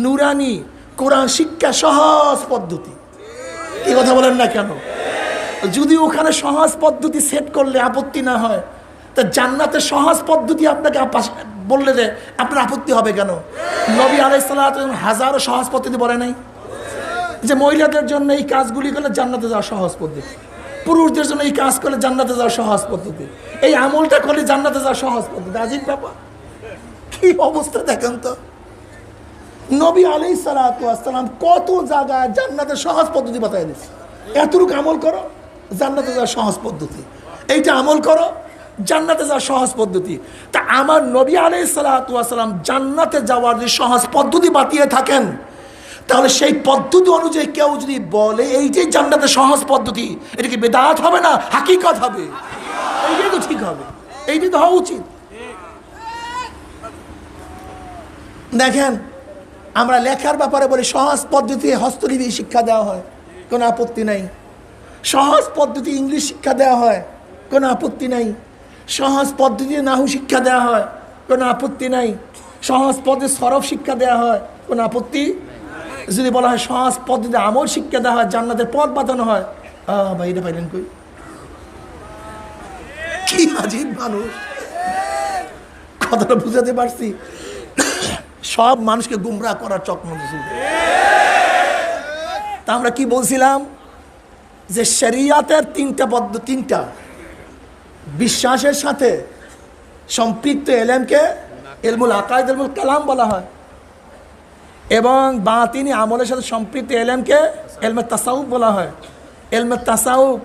নুরানি কোরআন শিক্ষা সহজ পদ্ধতি। এই কথা বলেন না কেন? যদি ওখানে সহজ পদ্ধতি সেট করলে আপত্তি না হয়, তা জান্নাতের সহজ পদ্ধতি আপনাকে বললে যে আপনার আপত্তি হবে কেন? নবী আলাইহিস সালাতু হাজারো সহজ পদ্ধতি বলে নাই যে মহিলাদের জন্য এই কাজগুলি করলে জান্নাতে যাওয়া সহজ পদ্ধতি, পুরুষদের জন্য এই কাজ করলে জান্নাতে যাওয়া সহজ পদ্ধতি, এই আমলটা করলে জান্নাতে যাওয়া সহজ পদ্ধতি। আজিব ব্যাপার, কি অবস্থা দেখেন তো। নবী আলাইহিস সালাতু ওয়াসসালাম কত জায়গায় জান্নাতের সহজ পদ্ধতি বাতায় দিচ্ছে। এতটুকু আমল করো জান্নাতে যাওয়া সহজ পদ্ধতি, এইটা আমল করো জান্নাতে যাওয়ার সহজ পদ্ধতি। তা আমার নবী আলাইহিস সালাতু ওয়াসসালাম জান্নাতে যাওয়ার যে সহজ পদ্ধতি বাতিয়ে থাকেন, তাহলে সেই পদ্ধতি অনুযায়ী কেউ যদি বলে এই যে জান্নাতের সহজ পদ্ধতি, এটা কি বেদাত হবে না হাকিকত হবে? এইটাই তো ঠিক হবে, এইটাই তো হওয়া উচিত। দেখেন আমরা লেখার ব্যাপারে বলি সহজ পদ্ধতি হস্তলিপি শিক্ষা দেওয়া হয়, কোনো আপত্তি নাই। সহজ পদ্ধতি ইংলিশ শিক্ষা দেওয়া হয়, কোনো আপত্তি নাই। সহজ পদ্ধতি নাহু শিক্ষা দেওয়া হয়, কোনো আপত্তি নাই। সহজ পদ্ধতি সরফ শিক্ষা দেওয়া হয়, কোনো আপত্তি। যদি বলা হয় সহজ পদ্ধতি আমল শিক্ষা দেওয়া হয়, জান্নাতের পথ বাঁধানো হয়, ভাই এটা পাইলেন কই? কি আজীব মানুষ, কথাটা বুঝাতে পারছি? সব মানুষকে গুমরাহ করার চক্রান্ত চলছে। তা আমরা কি বলছিলাম যে শরিয়াতের তিনটা বিশ্বাসের সাথে সম্পৃক্ত এলেমকে ইলমুল আকায়েদ ইলমুল কালাম বলা হয়, এবং বাতিনি আমলের সাথে সম্পৃক্ত এলেমকে ইলমে তাসাউফ বলা হয়। ইলমে তাসাউফ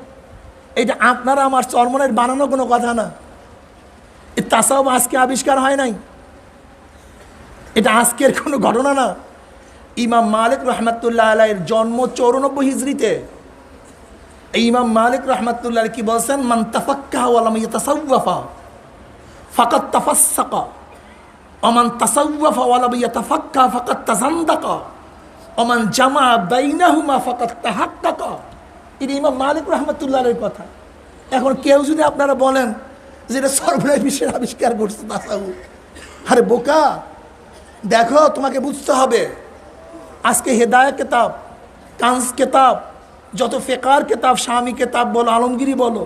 এটা আপনারা আমার চরমনের বানানো কোনো কথা না। এই তাসাউফ আজকে আবিষ্কার হয় নাই, এটা আজকের কোনো ঘটনা না। ইমাম মালিক রহমাতুল্লাহ আলাইহির জন্ম 94 হিজরিতে। ইমাম মালিক রহমাতুল্লাহ কি বলছেন? মান তাফাক্কাহা ওয়া লাম ইয়াতাসাওয়াফা ফাকাদ তাফাসসাকা ওয়া মান তাসাওয়াফা ওয়া লাম ইয়াতাফাক্কাহা ফাকাদ তাযান্দাকা ওয়া মান জামা বাইনাহুমা ফাকাদ তাহাক্কাকা। এটা ইমাম মালিক রহমাতুল্লাহ আলাইহির কথা। এখন কেউ যদি আপনারা বলেন যে এটা সর্বনাশ বিশ্বের আবিষ্কার করছে তাসাউফ, আরে বোকা, দেখো তোমাকে বুঝতে হবে আজকে হেদায়া কিতাব, কানজ কিতাব, যত ফিকার কিতাব, শামি কিতাব বলো, আলমগিরি বলো,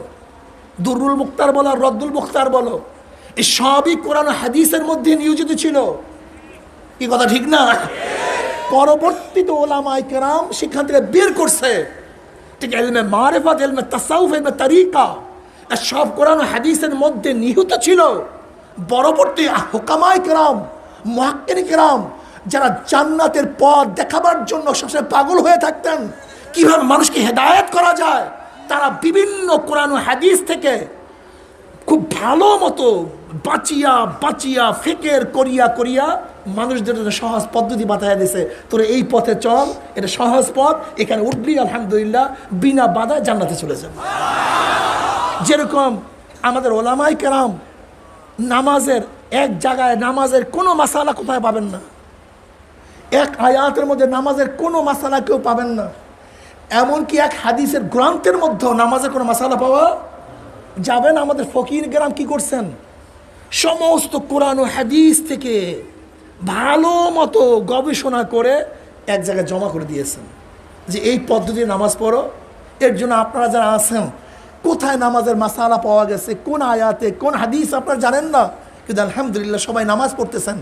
দুরুল মুখতার বলো, রদ্দুল মুখতার বলো, এই সবই কোরআন ও হাদিসের মধ্যে নিয়োজিত ছিল। কি কথা ঠিক না? পরবর্তীতে ওলামায়ে কেরাম সেখান থেকে বের করছে, ঠিক ইলমে মারিফাত, ইলমে তাসাউফ, ইলমে তরিকা, সব কোরআন ও হাদিসের মধ্যে নিহিত ছিল। পরবর্তী হুকামায়ে কেরাম, মুহাক্কিকিন কেরাম, যারা জান্নাতের পথ দেখাবার জন্য সবসময় পাগল হয়ে থাকতেন কিভাবে মানুষকে হেদায়েত করা যায়, তারা বিভিন্ন কোরআন ও হাদিস থেকে খুব ভালো মতো বাঁচিয়া ফিকির করিয়া মানুষদের জন্য সহজ পদ্ধতি বাতায় দিয়েছে। তোর এই পথে চল, এটা সহজ পথ, এখানে উঠবি আলহামদুলিল্লাহ বিনা বাধায় জান্নাতে চলে যাবে। যেরকম আমাদের ওলামায়ে কেরাম নামাজের এক জায়গায় নামাজের কোনো মাসালা কোথায় পাবেন না, এক আয়াতের মধ্যে নামাজের কোনো মাসালা কেউ পাবেন না, এমনকি এক হাদিসের গ্রন্থের মধ্যেও নামাজের কোনো মাসালা পাওয়া যাবে না। আমাদের ফকির গ্রাম কি করছেন? সমস্ত কোরআন ও হাদিস থেকে ভালো মতো গবেষণা করে এক জায়গায় জমা করে দিয়েছেন যে এই পদ্ধতিতে নামাজ পড়ো। এর জন্য আপনারা যারা আছেন কোথায় নামাজের মাসালা পাওয়া গেছে, কোন আয়াতে, কোন হাদিস আপনারা জানেন না, কিন্তু আলহামদুলিল্লাহ সবাই নামাজ পড়তেছেন।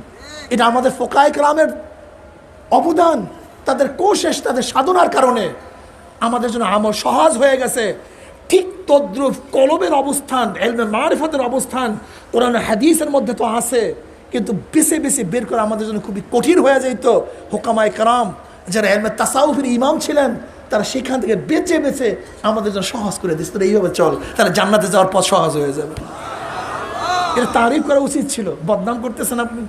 এটা আমাদের ফোকায়ে কেরামের অবদান, তাদের কোশেষ, তাদের সাধনার কারণে আমাদের জন্য আমল সহজ হয়ে গেছে। ঠিক তদ্রুপ কলবের অবস্থান, ইলমে মারিফাতের অবস্থান কোরআন হাদিসের মধ্যে তো আছে। কিন্তু বেছে বেছে বের করা আমাদের জন্য খুবই কঠিন হয়ে যেত। হুকামায়ে কেরাম যারা এলমে তাসাউফের ইমাম ছিলেন তারা সেখান থেকে বেছে বেছে আমাদের জন্য সহজ করে দিচ্ছে, তারা এইভাবে চল, তারা জান্নাতে যাওয়ার পথ সহজ হয়ে যাবে। এটা তারিফ করা উচিত ছিল, বদনাম করতেছেন আপনি।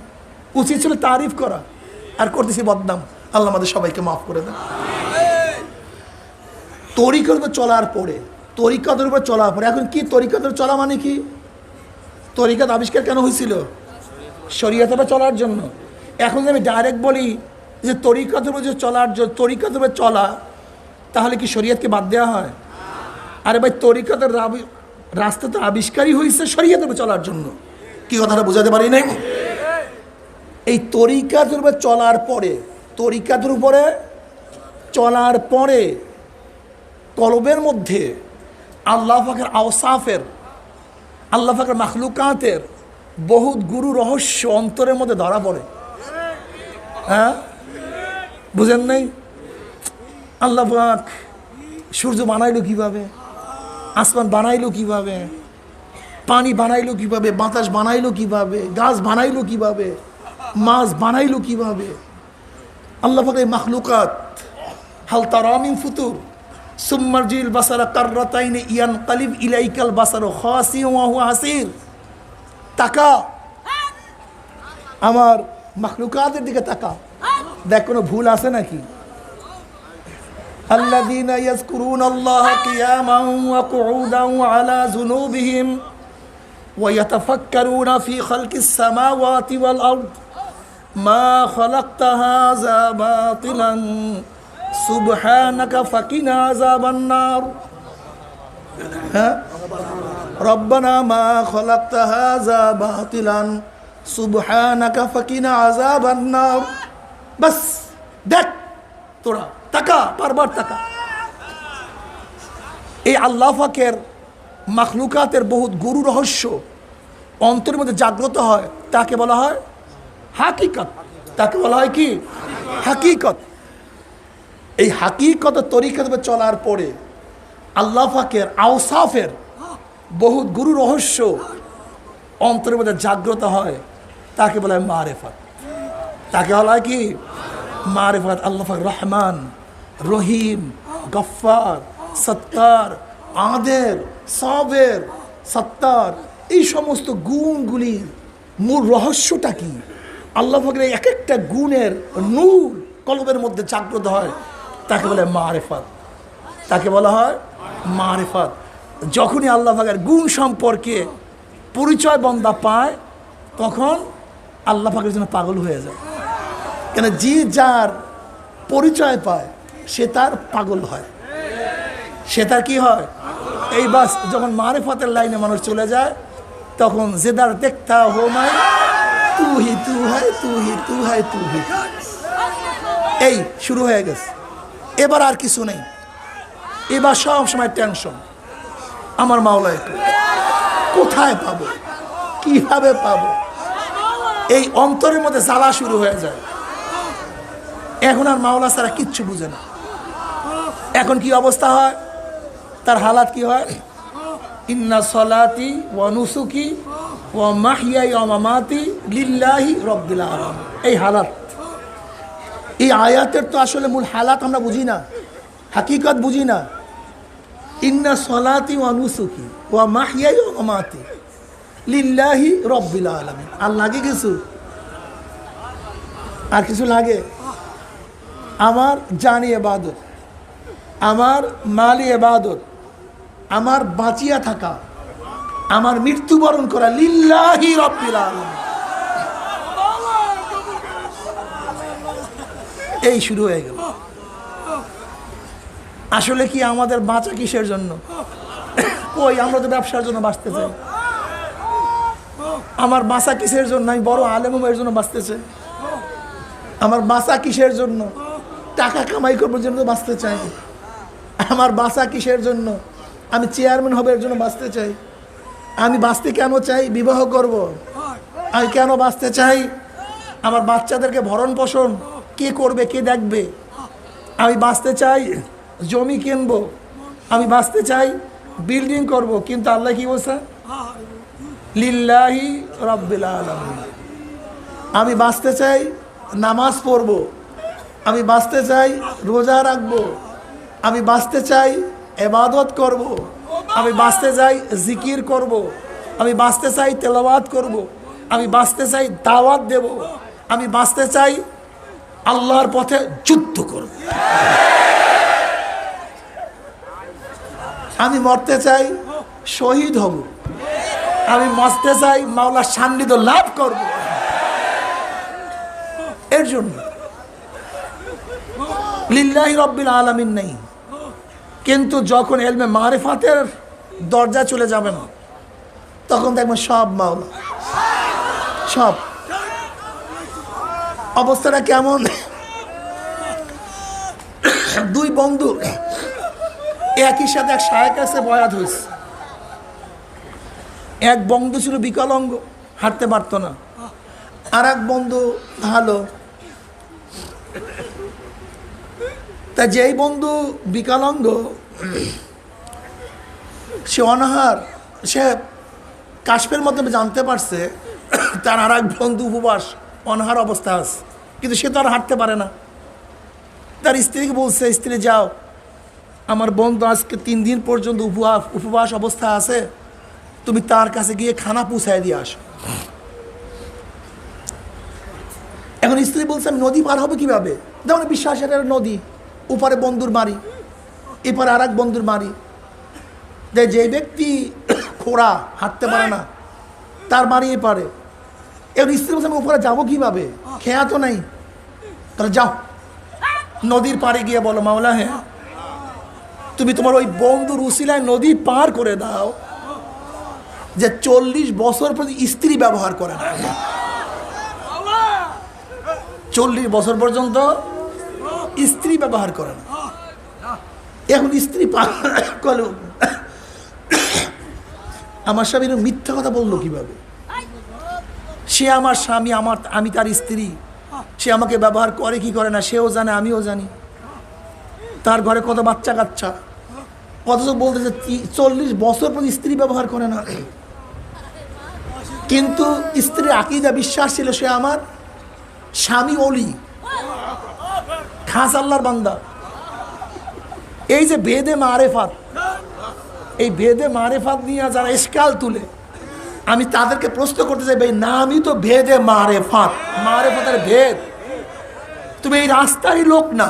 উচিত ছিল তারিফ করা, আর করতেছি বদনাম। আল্লাহ আমাদের সবাইকে মাফ করে দেন। তরিকার উপর চলার পরে, তরিকাতের উপর চলার পরে, এখন কি তরিকাতের চলা মানে কি? তরিকাত আবিষ্কার কেন হয়েছিল? শরীয়তের উপর চলার জন্য। এখন যদি আমি ডাইরেক্ট বলি যে তরিকাতের উপর যে তরিকাতের উপর চলা, তাহলে কি শরীয়তকে বাদ দেওয়া হয়? আরে ভাই, তরিকাতের রাস্তা তো আবিষ্কারই হয়েছে শরীয়তের উপর চলার জন্য। কি কথাটা বোঝাতে পারি নাই? এই তরিকাতের উপর চলার পরে, তরিকাতের উপরে চলার পরে কলবের মধ্যে আল্লাহ পাকের আওসাফের, আল্লাহ পাকের মাখলুকাতের বহুত গুরু রহস্য অন্তরের মধ্যে ধরা পড়ে। হ্যাঁ, বুঝেন নাই? আল্লাহ পাক সূর্য বানাইলো কিভাবে, আসমান বানাইলো কিভাবে, পানি বানাইলো কিভাবে, বাতাস বানাইলো কিভাবে, গাছ বানাইলো কিভাবে, মাছ বানাইলো কিভাবে। আল্লাহ পাকের মাখলুকাত, হাল তারা মিন ফুতুর, সুম্মারজিল বাসারা কাররাতাইনি ইয়ানকালিব ইলাইকাল বাসারু খাসিয়্যান ওয়া হুয়া হাসির। তাকা, আমার মাখলুকাতের দিকে তাকা, দেখ কোনো ভুল আছে নাকি? الذين يذكرون الله قياما وقعودا وعلى جنوبهم ويتفكرون في خلق السماوات والأرض ما خلقت هذا باطلا سبحانك فقنا عذاب النار ربنا ما خلقت هذا باطلا سبحانك فقنا عذاب النار। بس দেখ তোরা তাকা, বারবার তাকা। এই আল্লাহ পাকের মাখলুকাতের বহুত গুরু রহস্য অন্তরের মধ্যে জাগ্রত হয়, তাকে বলা হয় হাকিকত। তাকে বলা হয় কি? হাকিকত। এই হাকিকত তরিকাতে চলার পরে আল্লাহ পাকের আওসাফের বহুত গুরু রহস্য অন্তরের মধ্যে জাগ্রত হয়, তাকে বলা হয় মারিফাত। তাকে বলা হয় কি? মারিফাত। আল্লাহ পাক রহমান, রহিম, গফফার, সত্তার, আদের, সাবের, সত্তার, এই সমস্ত গুণগুলির মূল রহস্যটা কি? আল্লাহ পাকের এক একটা গুণের নূর কলবের মধ্যে জাগ্রত হয়, তাকে বলে মারিফাত। তাকে বলা হয় মারিফাত। যখনই আল্লাহ পাকের গুণ সম্পর্কে পরিচয় বান্দা পায়, তখন আল্লাহ পাকের জন্য পাগল হয়ে যায়। কেন? যে যার পরিচয় পায় সে তার পাগল হয়, সে তার কি হয়? এই বাস যখন মারিফাতের লাইনে মানুষ চলে যায়, তখন জেদার দেখতা হো মাই তু হি তু হয়, তু হি তু হয়, তু হি, এই শুরু হয়ে গেছে। এবার আর কিছু নেই, এবার সব সময় টেনশন। আমার মাওলা একটু কোথায় পাবো, কিভাবে পাবো, এই অন্তরের মধ্যে জ্বালা শুরু হয়ে যায়। এখন আর মাওলা ছাড়া কিচ্ছু বুঝে না। এখন কি অবস্থা হয়, তার হালাত কি হয়? ইন্না সলাতি ওয়া নুসুকি ওয়া মাহইয়াই ওয়া মামাতি লিল্লাহি রাব্বিল আলামিন। এই হালাত, এই আয়াতের তো আসলে মূল হালাত আমরা বুঝি না, হাকিকত বুঝি না। ইন্না সলাতি ওয়া নুসুকি ওয়া মাহইয়াই ওয়া মামাতি লিল্লাহি রাব্বিল আলামিন। আর লাগে কিছু? আর কিছু লাগে? আমার জানি ইবাদত, আমার মালি ইবাদত, আমার বাঁচিয়া থাকা, আমার মৃত্যুবরণ করা লিল্লাহি রাব্বিল আলামিন। এই শুরু হয়ে গেল। আসলে কি আমাদের বাঁচা কিসের জন্য? কই, আমরা তো ব্যবসার জন্য বাঁচতে চাই। আমার বাঁচা কিসের জন্য? আমি বড় আলেমের জন্য বাঁচতে চাই। আমার বাঁচা কিসের জন্য? টাকা কামাই করবার জন্য বাঁচতে চাই। আমার বাঁচা কিসের জন্য? আমি চেয়ারম্যান হবার জন্য বাঁচতে চাই। আমি বাঁচতে কেন চাই? বিবাহ করব। আমি কেন বাঁচতে চাই? আমার বাচ্চাদেরকে ভরণ পোষণ কে করবে, কে দেখবে? আমি বাঁচতে চাই জমি কিনবো, আমি বাঁচতে চাই বিল্ডিং করব। কিন্তু আল্লাহ কি বলছে? লিল্লাহি রাব্বিল আলামিন। আমি বাঁচতে চাই নামাজ পড়ব, আমি বাঁচতে চাই রোজা রাখব, আমি বাঁচতে চাই ইবাদত করব, আমি বাঁচতে চাই জিকির করব, আমি বাঁচতে চাই তেলাওয়াত করব, আমি বাঁচতে চাই দাওয়াত দেব, আমি বাঁচতে চাই আল্লাহর পথে যুদ্ধ করব, আমি মরতে চাই শহীদ হব, আমি মরতে চাই মাওলার সান্নিধ্য লাভ করব। এর জন্য লিল্লাহি রব্বিল আলামিন নেই, কিন্তু যখন ইলমে মারিফাতের দরজা চলে যাবে না তখন দেখবেন সব মাওলা, সব। অবস্থাটা কেমন? দুই বন্ধু একই সাথে এক শায়েখের কাছে বয়াত হয়েছে। এক বন্ধু ছিল বিকলাঙ্গ, হাঁটতে পারতো না, আর এক বন্ধু ভালো। তা যেই বন্ধু বিকলাঙ্গ সে অনাহার, সে কাশফের মাধ্যমে জানতে পারছে তার আর এক বন্ধু উপবাস অনাহার অবস্থা আছে, কিন্তু সে তো আর হাঁটতে পারে না। তার স্ত্রীকে বলছে, স্ত্রী যাও, আমার বন্ধু আজকে 3 দিন পর্যন্ত উপবাস অবস্থা আছে, তুমি তার কাছে গিয়ে খানা পৌঁছায় দিয়ে আসো। এখন স্ত্রী বলছে, আমি নদী পার হবে কিভাবে? যেমন বিশ্বাসের নদী, উপরে বন্ধুর বাড়ি, এপারে আর এক বন্ধুর বাড়ি। যে ব্যক্তি খোড়া, হাঁটতে পারে না, তার বাড়ি এপারে। এখন স্ত্রী বলছে, আমি উপরে যাবো কিভাবে? খেয়া তো নেই। তাহলে যাও, নদীর পাড়ে গিয়ে বলো, মাওলা হ্যাঁ, তুমি তোমার ওই বন্ধুর উসিলায় নদী পার করে দাও যে 40 বছর পর্যন্ত স্ত্রী ব্যবহার করে না। 40 বছর পর্যন্ত স্ত্রী ব্যবহার করে না। এখন স্ত্রী করল, আমার স্বামী মিথ্যা কথা বললো কিভাবে? সে আমার স্বামী, আমি তার স্ত্রী, সে আমাকে ব্যবহার করে কি করে না সেও জানে, আমিও জানি। তার ঘরে কত বাচ্চা কাচ্চা, অথচ বলতেছে 40 বছর পর স্ত্রী ব্যবহার করে না। কিন্তু স্ত্রীর আকীদা, বিশ্বাস ছিল সে আমার স্বামী ওলি, খাস আল্লাহর বান্দা। এই যে বেদে মারেফাত, এই বেদে মারেফাত নিয়ে যারা ইশকাল তুলে, আমি তাদেরকে প্রশ্ন করতে চাই, ভাই নামই তো ভেদে মারেফাত, মারেফাতের ভেদ। তুমি এই রাস্তারই লোক না,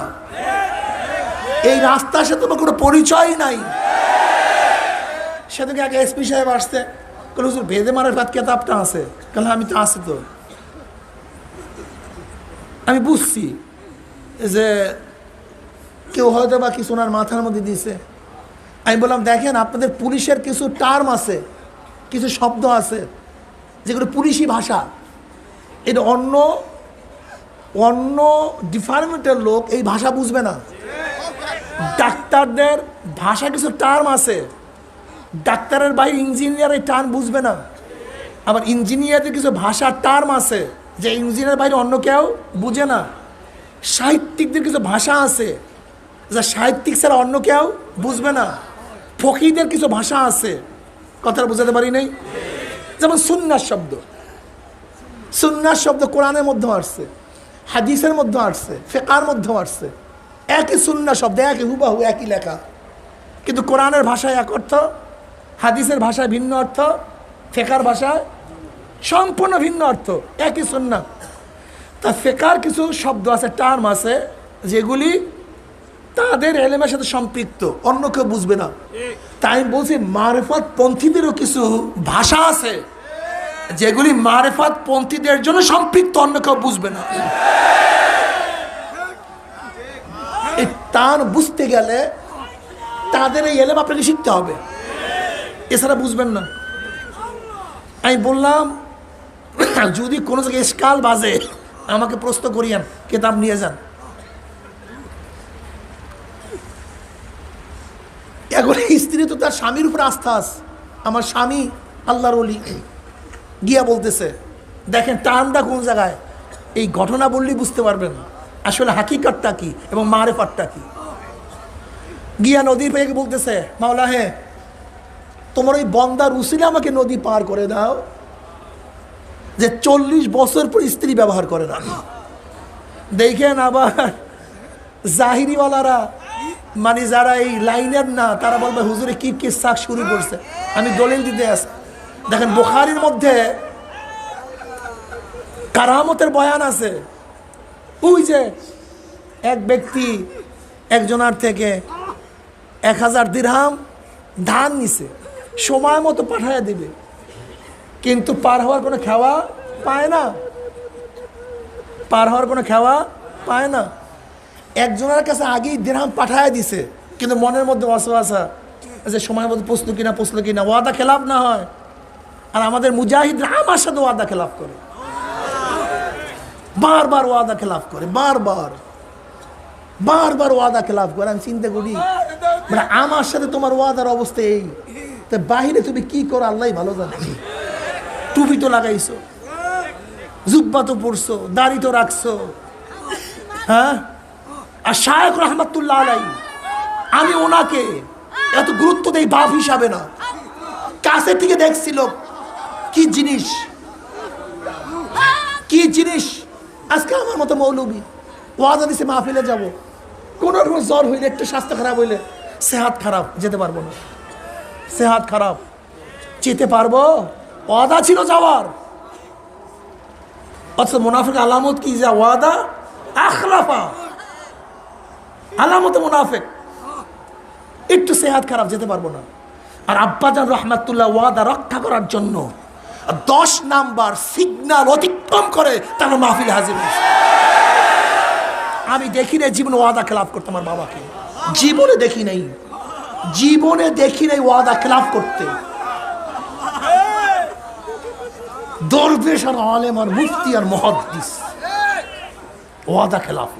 এই রাস্তার সাথে তোমার কোনো পরিচয় নাই। সেদিকে আগে এসপি সাহেব আসতে, হুজুর ভেদে মারেফাত কেতাবটা আছে, কেন আমি তো আছে তো। আমি বুঝছি যে কেউ হয়তো বা কিছু ওনার মাথার মধ্যে দিয়েছে। আমি বললাম, দেখেন আপনাদের পুলিশের কিছু টার্ম আছে, কিছু শব্দ আছে যেগুলো পুলিশি ভাষা, এটা অন্য অন্য ডিপার্টমেন্টের লোক এই ভাষা বুঝবে না। ডাক্তারদের ভাষা কিছু টার্ম আছে, ডাক্তারের বাইরে ইঞ্জিনিয়ার এই টার্ম বুঝবে না। আবার ইঞ্জিনিয়ারদের কিছু ভাষার টার্ম আছে যে ইঞ্জিনিয়ার বাইরে অন্য কেউ বুঝে না। সাহিত্যিকদের কিছু ভাষা আছে যা সাহিত্যিক ছাড়া অন্য কেউ বুঝবে না। ফকিরদের কিছু ভাষা আছে, কথাটা বুঝাতে পারি নাই। যেমন সুন্নাত শব্দ, সুন্নাত শব্দ কোরআনের মধ্যে আসছে, হাদিসের মধ্যে আসছে, ফিকহের মধ্যে আসছে। একই সুন্নাত শব্দ, একই হুবাহু একই লেখা, কিন্তু কোরআনের ভাষায় এক অর্থ, হাদিসের ভাষায় ভিন্ন অর্থ, ফিকহের ভাষায় সম্পূর্ণ ভিন্ন অর্থ, একই সুন্নাত। তা ফিকহের কিছু শব্দ আছে, টার্ম আছে, যেগুলি তাদের এলেমের সাথে সম্পৃক্ত, অন্য কেউ বুঝবে না। তাই আমি বলছি, মারেফাত পন্থীদেরও কিছু ভাষা আছে যেগুলি মারেফাত পন্থীদের জন্য সম্পৃক্ত, অন্য কেউ বুঝবে না। এই টান বুঝতে গেলে তাদের এই এলেম আপনাকে শিখতে হবে, এছাড়া বুঝবেন না। আমি বললাম, যদি কোনো জায়গায় ইশকাল বাজে আমাকে প্রশ্ন করিয়েন, কিতাব নিয়ে যান। এখন স্ত্রী তো তার স্বামীর উপর আস্থা আছে, আমার স্বামী আল্লাহর ওলি, গিয়া বলতেছে, দেখেন টার্মটা কোন জায়গায়, এই ঘটনা বললেই বুঝতে পারবেন আসলে হাকিকতটা কি এবং মারেফাতটা কি। গিয়া নদীর পেয়ে বলতেছে, মাওলা হে, তোমার ওই বন্দার উসিলে আমাকে নদী পার করে দাও যে 40 বছর পর স্ত্রী ব্যবহার করে না। দেখেন আবার জাহিরিওয়ালারা, মানে যারা এই লাইনের না, তারা বলবে হুজুরে কি কিসসা শুরু করছে। আমি দলিল দিতে আসি, দেখেন বুখারীর মধ্যে কারামতের বয়ান আছে। ওই যে এক ব্যক্তি একজনার থেকে 1000 দিরহাম ধান নিছে, সময় মতো পাঠাইয়া দিবে, কিন্তু পার হওয়ার কোনো খাওয়া পায় না, পার হওয়ার কোনো খাওয়া পায় না। একজনের কাছে আগেই দিরহাম পাঠাইয়া দিছে, কিন্তু মনের মধ্যে ওয়াসওয়াসা যে সময় মতো পুষলো কিনা, ওয়াদা খেলাফ না হয়। আর আমাদের মুজাহিদরা আমার সাথে ওয়াদা খেলাফ করে, বারবার ওয়াদা খেলাফ করে, বারবার ওয়াদা খেলাফ করে। আমি চিন্তা করি, মানে আমার সাথে তোমার ওয়াদার অবস্থা এই, তো বাহিরে তুমি কি করো আল্লাহ ভালো জানে। টুপি তো লাগাইছো, জুব্বা তো পরছো, দাড়ি তো রাখছো, হ্যাঁ। আর শায়েখ রহমাতুল্লাহ আলাই, আমি ওনাকে এত গুরুত্ব দেই বাপ হিসাবে না, কাছে থেকে দেখছিল কি জিনিস। আজকে আমার মতো মৌলবী ওয়াদা দিছে মাহফিলে যাব, কোন রকম জ্বর হইলে, একটু স্বাস্থ্য খারাপ হইলে, সেহাত খারাপ, যেতে পারবো না, সেহাত খারাপ, যেতে পারবো, ওয়াদা ছিল যাওয়ার। অথচ মুনাফিক আলামত কি, যা ওয়াদা আখলাফা, আলামত মুনাফিক, একটু সেহাত খারাপ, যেতে পারবো না। আর আব্বাজান রহমাতুল্লাহ ওয়াদা রক্ষা করার জন্য 10 নাম্বার সিগন্যাল অতিক্রম করে তারা মাহফিলে হাজির হয়েছে। আমি দেখি নাই জীবনে ওয়াদা খেলাফ করতে আমার বাবাকে, জীবনে দেখি নাই ওয়াদা খেলাফ করতে। দরবেশ আর আলেম আর মুফতি আর মুহাদ্দিস, ওয়াদা খেলাফ।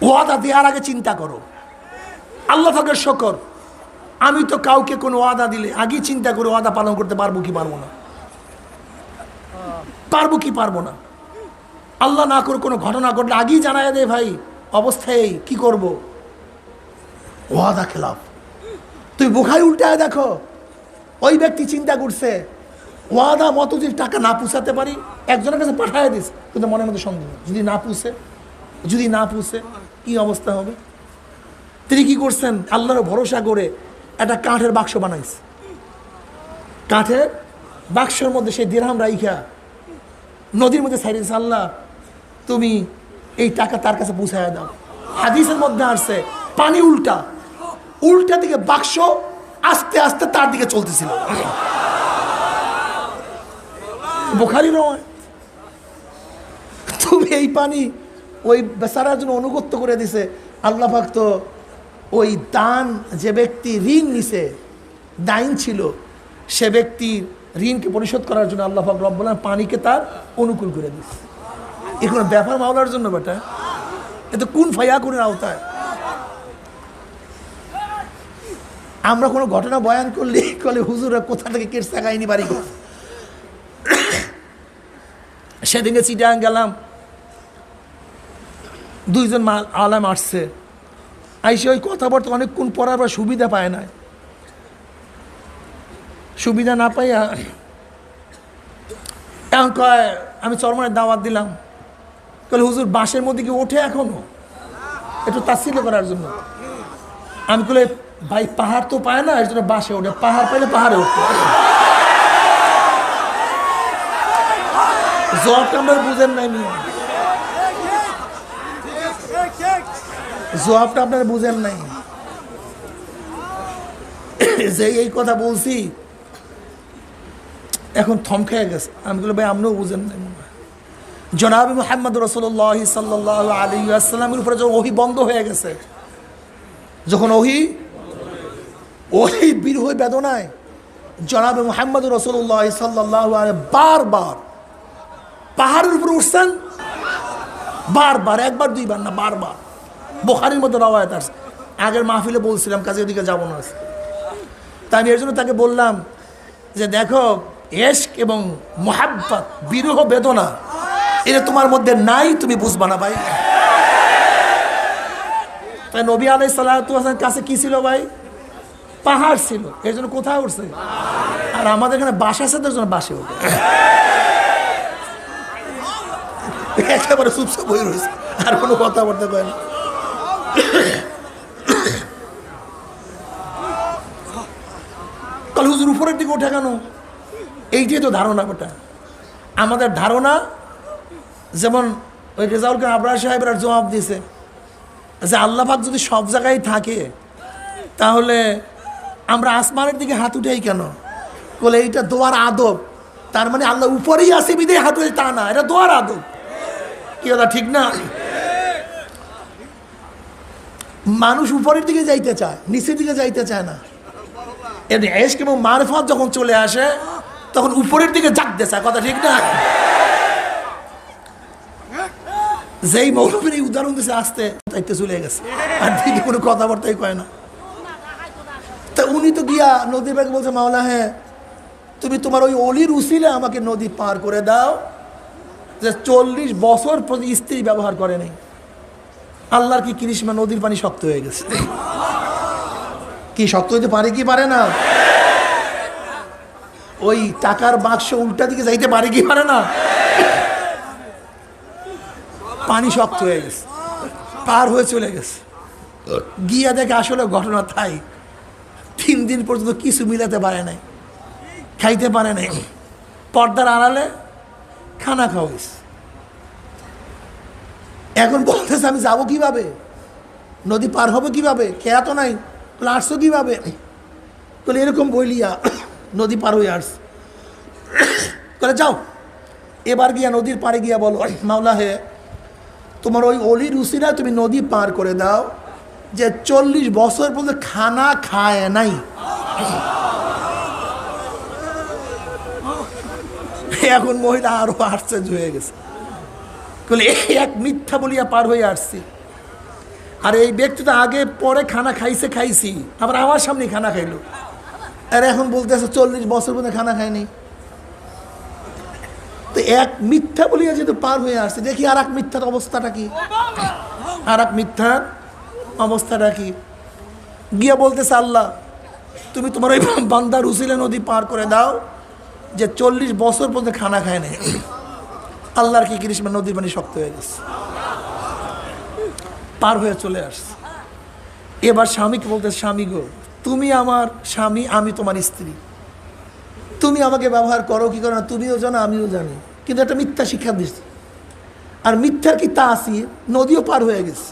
ওয়াদা দেওয়ার আগে চিন্তা করো। আল্লাহ পাকের শুকর, আমি তো কাউকে কোনো ওয়াদা দিলে আগে চিন্তা করে ওয়াদা পালন করতে পারবো কি পারবো না। আল্লাহ না করে কোনো ঘটনা ঘটলে আগেই জানায় দে, ভাই অবস্থায় কি করব, ওয়াদা খেলাফ। তুই বুখারী উল্টায় দেখো, ওই ব্যক্তি চিন্তা করছে ওয়াদা মতো যদি টাকা না পুষাতে পারি, একজনের কাছে পাঠায় দিস, কিন্তু মনের মধ্যে সন্দেহ, যদি না পুষে কি অবস্থা হবে। তিনি কি করছেন, আল্লাহর ভরসা করে একটা কাঠের বাক্স বানাইছে, কাঠের বাক্সের মধ্যে সেই দিরহাম রাইখা নদীর মধ্যে ছাইড়ে দিয়েছে, আল্লাহ তুমি এই টাকা তার কাছে পৌঁছায় দাও। হাদিসের মধ্যে আসছে পানি উল্টা দিকে বাক্স আস্তে আস্তে তার দিকে চলতেছিল। বুখারী নয়, তুমি এই পানি ওই বেচারার জন্য অনুগত্য করে দিছে। আল্লাহ পাক তো ওই দান, যে ব্যক্তি ঋণ নিছে, দাইন ছিল, সে ব্যক্তির ঋণকে পরিশোধ করার জন্য আল্লাহ পাক রব্বুল আলামিন পানিকে তার অনুকূল করে দিচ্ছে। এখন ব্যাপার মাওলার জন্য বেটা, এ তো কোন ফায়াকুনের আওতায়। আমরা কোনো ঘটনা বয়ান করলে হুজুরা কোথা থেকে কেরসা কাহিনী বাড়ি করে। সেদিনে চিটাং গেলাম, 2 জন আলেম আসছে, আইসে ওই কথাবার্তা অনেকক্ষণ পড়ার পর সুবিধা পায় না, সুবিধা না পাইয়া এখন কয় আমি চরমনের দাওয়াত দিলাম, কলে হুজুর বাসের মধ্যে কি ওঠে এখনো, একটু তাসিল করার জন্য। আমি কলে ভাই পাহাড় তো পায় না, এর জন্য বাসে ওঠে, পাহাড় পাইলে পাহাড়ে উঠতে। জবাবটা আপনার বুঝেন নাই, জবাবটা আপনার বুঝেন নাই, যে এই কথা বলছি এখন থমকে গেছে। আমি বলি ভাই আপনিও বুঝেন নাই। জনাবে মুহাম্মদ রাসূলুল্লাহ সাল্লাল্লাহু আলাইহি ওয়াসাল্লামের উপরে যখন ওহী বন্ধ হয়ে গেছে, যখন ওহী বিরহ বেদনায় জনাবে মুহাম্মদ রাসূলুল্লাহ সাল্লাল্লাহু আলাইহি বারবার পাহাড়ের উপরে উঠছেন, বারবার, একবার দুইবার না, বারবার। বুখারীর মধ্যে রওয়ায়াত আছে। আগের মাহফিলে বলছিলাম কাজে ওদিকে যাবো না, তাই আমি এর জন্য তাকে বললাম যে দেখো, ইশক এবং মুহাব্বত, বিরহ বেদনা, এটা তোমার মধ্যে নাই, তুমি বুঝবা না ভাই। তাই নবী আলাইহিস সালাতু ওয়াস সালামের কাছে কি ছিল ভাই? পাহাড় ছিল, এর জন্য কোথায় উঠছে? আর আমাদের এখানে বাসা আছে, তার জন্য বাসে ওঠে। একেবারে চুপচাপ বই রয়েছে, আর কোনো কথা বলতে পারে না। কাল হুজুর উপরের দিকে ওঠে কেন? এইটাই তো ধারণা। ওটা আমাদের ধারণা। যেমন ওই রেজাউল খান আবরার সাহেবরা জবাব দিয়েছে যে আল্লাহ পাক যদি সব জায়গায় থাকে তাহলে আমরা আসমানের দিকে হাত উঠাই কেন? বলে এইটা দোয়ার আদব। তার মানে আল্লাহ উপরেই আসে বিদেয় হাত উঠে, তা না, এটা দোয়ার আদব। কি কথা ঠিক না? মানুষ উপরের দিকে যাইতে চায়, নিচের দিকে যাইতে চায় না। এর ইশক এবং মারফত যখন চলে আসে তখন উপরের দিকে জাগতে চায়। কথা ঠিক না? যেই মৌলবীর এই উদাহরণ দিয়েছে আসতে তাইতে চলে গেছে, আর দিকে কোনো কথাবার্তাই কয় না। তা উনি তো গিয়া নদীর ব্যাগ বলছে, মাওলা হ্যাঁ তুমি তোমার ওই অলির উসিলে আমাকে নদী পার করে দাও, যে 40 বছর প্রতি স্ত্রী ব্যবহার করে নাই। আল্লাহর কি কৃষ্ণা, নদীর পানি শক্ত হয়ে গেছে। কি শক্ত হইতে পারে কি পারে না? ওই টাকার বাক্স উল্টা দিকে যাইতে পারে কি পারে না? পানি শক্ত হয়ে গেছে, পার হয়ে চলে গেছে। গিয়া দেখে আসলে ঘটনা তাই। 3 দিন পর্যন্ত কিছু মিলাতে পারে নাই, খাইতে পারে নাই। পর্দার আড়ালে খানা খাওয়াইছে। এখন বলতেছে আমি যাবো কিভাবে, নদী পার হবে কিভাবে, খেয়া তো নাই, আসছো কিভাবে? বলে এরকম বলিয়া নদী পার হয়ে আসছে। বলে যাও এবার গিয়া নদীর পাড়ে গিয়া বলো, মাওলা হে তোমার ওই অলির উসিলায় তুমি নদী পার করে দাও, যে 40 বছর পর্যন্ত খানা খায় নাই। এখন মহিলা আরো আশ্চর্য হয়ে গেছে। বলে এক মিথ্যা বলিয়া পার হয়ে আসছি, আর এই ব্যক্তি তো আগে পরে খানা খাইছি, আবার আমার সামনে খানা খাইলো, আর এখন বলতেছে 40 বছর পর্যন্ত খানা খায়নি। তো এক মিথ্যা বলিয়া যেহেতু পার হয়ে আসছে, দেখি আর এক মিথ্যার অবস্থাটা কি, আর এক মিথ্যার অবস্থাটা কি। গিয়া বলতেছে আল্লাহ তুমি তোমার ওই বান্দার উসিলে নদী পার করে দাও, যে 40 বছর পর্যন্ত খানা খায় নাই। আল্লাহর কি কৃষ্ণ, নদীর পানি শক্ত হয়ে গেছে, পার হয়ে চলে আসছে। এবার স্বামীকে বলতে, স্বামী গো তুমি আমার স্বামী, আমি তোমার স্ত্রী, তুমি আমাকে ব্যবহার করো কি করো না তুমিও জানো আমিও জানি, কিন্তু একটা মিথ্যা শিক্ষা দিচ্ছি। আর মিথ্যার কি তা আসি, নদীও পার হয়ে গেছে।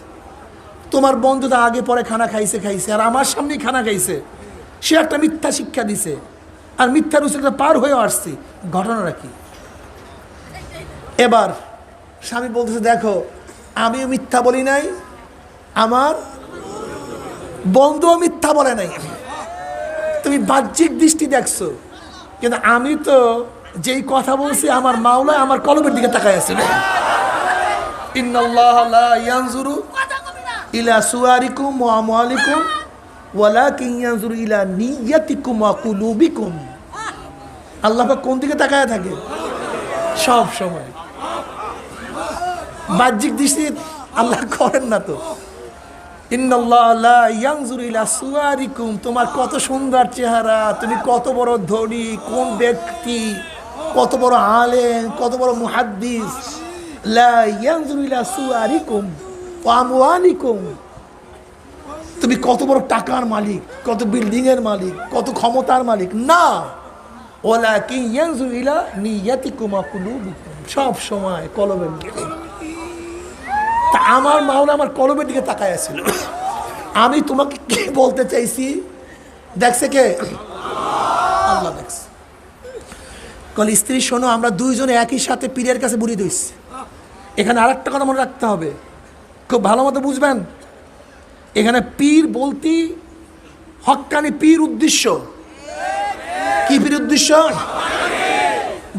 তোমার বন্ধুটা আগে পরে খানা খাইছে, আর আমার সামনেই খানা খাইছে, সে একটা মিথ্যা শিক্ষা দিছে, আর মিথ্যার উচিত পার হয়ে আসছি। ঘটনাটা কি? এবার স্বামী বলতেছে দেখো আমিও মিথ্যা বলি নাই, আমার বন্ধুও মিথ্যা বলে নাই, তুমি বাহ্যিক দৃষ্টি দেখছো, কিন্তু আমি তো যেই কথা বলছি আমার মাওলা আমার কলমের দিকে তাকায় আছে। ইন্নাল্লাহা লা ইয়ানজুরু ইলা সুয়ারিকুম ওয়া আমওয়ালিকুম ওয়ালাকিন ইয়ানজুরু ইলা নিয়াতিকুম ওয়া কুলুবিকুম। আল্লাহ পাক কোন দিকে তাকায় থাকে? সব সময়। বাহ্যিক দৃষ্টি আল্লাহ করেন না তো। ইন্নাল্লাহা লা ইয়ানজুরু ইলা সুয়ারিকুম, তোমার কত সুন্দর চেহারা, তুমি কত বড় ধনী, কোন ব্যক্তি, কত বড় আলেম, কত বড় মুহাদ্দিস। লা ইয়ানজুরু ইলা সুয়ারিকুম ওয়া আমওয়ালিকুম, তুমি কত বড় টাকার মালিক, কত বিল্ডিং এর মালিক, কত ক্ষমতার মালিক না। ওয়ালাকিন ইয়ানজুরু ইলা নিয়াতিকুম ওয়া কুলুবিকুম, সব সময় কলবের দিকে। তা আমার মাওলা আমার কলবের দিকে তাকায় আছিল। আমি তোমাকে কি বলতে চাইছি দেখছে কে? আল্লাহ দেখছে। কল স্ত্রী শোনো, আমরা দুইজনে একই সাথে পীরের কাছে বুড়ি দইছি। এখানে আর একটা কথা মনে রাখতে হবে, খুব ভালো মতো বুঝবেন। এখানে পীর বলতে হক্কানি পীর উদ্দেশ্য কি? পীর উদ্দেশ্য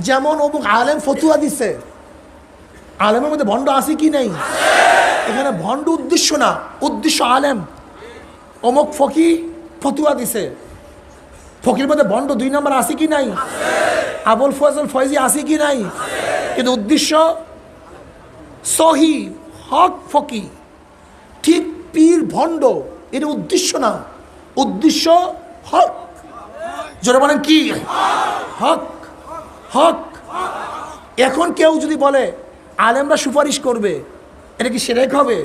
যেমন অমুক আলেম ফতুয়া দিছে, আলেমের মধ্যে ভণ্ড আছে কি নাই? এখানে ভণ্ড উদ্দেশ্য না, উদ্দেশ্য আলেম। অমুক ফকি ফতুয়া দিছে, ফকির মধ্যে ভণ্ড 2 নম্বর আছে কি নাই? আবুল ফজল ফয়জি আছে কি নাই? কিন্তু উদ্দেশ্য সহি হক ফকি। ঠিক পীর ভণ্ড, এটা উদ্দেশ্য না, উদ্দেশ্য হক। জোরে বলেন কি? হক, হক। এখন কেউ যদি বলে আলেমরা সুপারিশ করবে, এটা কি শিরক হবে?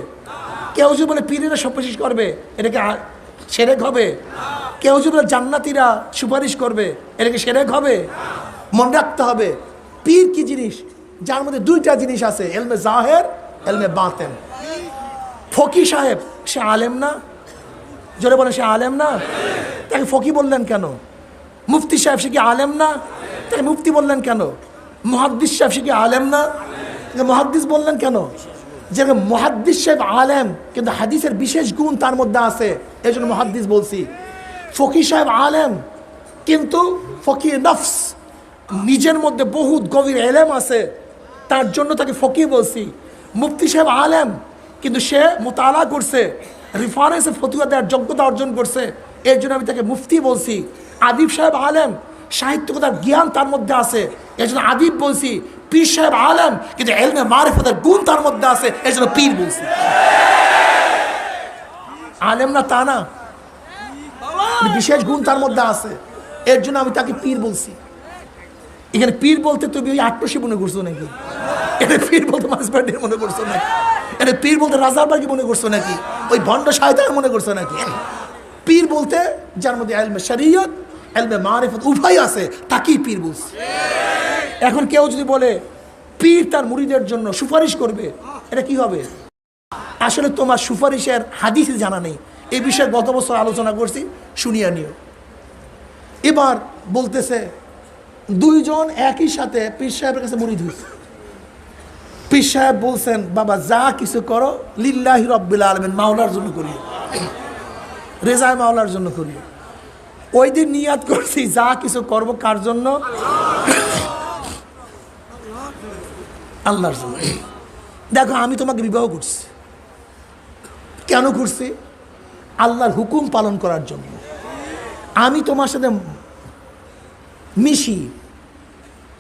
কেউ যদি বলে পীরেরা সুপারিশ করবে, এটা কি শিরক হবে? কেউ যদি বলে জান্নাতীরা সুপারিশ করবে, এটা কি শিরক হবে? মনে রাখতে হবে পীর কি জিনিস, যার মধ্যে দুইটা জিনিস আছে, এলমে জাহের, এলমে বাতেন। ফকি সাহেব সে আলেম না? জোরে বলে সে আলেম না? তাকে ফকি বললেন কেন? মুফতি সাহেব সে কি আলেম না? তাকে মুফতি বললেন কেন? মুহাদ্দিস সাহেব সে কি আলেম না? মুহাদ্দিস বললেন কেন? যে মুহাদ্দিস সাহেব আলেম, কিন্তু হাদিসের বিশেষ গুণ তার মধ্যে আছে, এই জন্য মুহাদ্দিস বলছি। ফকি সাহেব আলেম, কিন্তু ফকি নফস, নিজের মধ্যে বহুত গভীর এলেম আছে, তার জন্য তাকে ফকি বলছি। মুফতি সাহেব আলেম, কিন্তু সে মোতালা করছে, রেফারেন্সে ফতুয়া দেওয়ার যোগ্যতা অর্জন করছে, এর জন্য আমি তাকে মুফতি বলছি। আদিব সাহেব আলেম, সাহিত্যকতার জ্ঞান তার মধ্যে আছে, এর জন্য আদিব বলছি। পীর সাহেব আলেম, কিন্তু এলমে মারিফতের গুণ তার মধ্যে আছে, এর জন্য পীর বলছি। আলেম না তা না, বিশেষ গুণ তার মধ্যে আছে, এর জন্য আমি তাকে পীর বলছি। এখানে পীর বলতে তুমি ওই আট্টসি মনে করছো নাকি? এটা পীর বলতে মাসবাড়ির মনে করছো নাকি? এটা পীর বলতে রাজারবাগি মনে করছো নাকি? ওই ভণ্ড সাহিত্য মনে করছো নাকি? পীর বলতে যার মধ্যে এলমে শরীয়ত, এলমে মারিফত উভয় আছে, তাকেই পীর বলছে। এখন কেউ যদি বলে পীর তার মুরিদের জন্য সুপারিশ করবে, এটা কি হবে? আসলে তোমার সুপারিশের হাদিস জানা নেই, এই বিষয়ে গত বছর আলোচনা করছি, শুনিয়া নিও। এবার বলতেছে দুইজন একই সাথে পীর সাহেবের কাছে মুরিদ হয়েছে। পীর সাহেব বলছেন, বাবা যা কিছু করো লিল্লাহি রাব্বিল আলামিন, মাওলার জন্য করিও, রেজায় মাওলার জন্য করিও। ওই দিন নিয়াত করছি যা কিছু করব কার জন্য? আল্লাহর জন্য। দেখো আমি তোমাকে বিবাহ করছি, কেন করছি? আল্লাহর হুকুম পালন করার জন্য। আমি তোমার সাথে মিশি,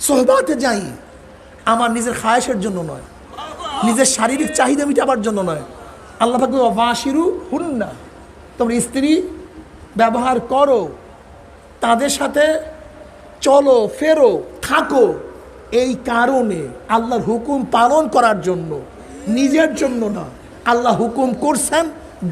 সোহবাতে যাই, আমার নিজের খায়েশের জন্য নয়, নিজের শারীরিক চাহিদা মিটাবার জন্য নয়। আল্লাহ পাক ওয়াশিরু হুন্না, তোমরা স্ত্রী ব্যবহার করো, তাদের সাথে চলো ফেরো থাকো, এই কারণে আল্লাহর হুকুম পালন করার জন্য, নিজের জন্য না। আল্লাহ হুকুম করছেন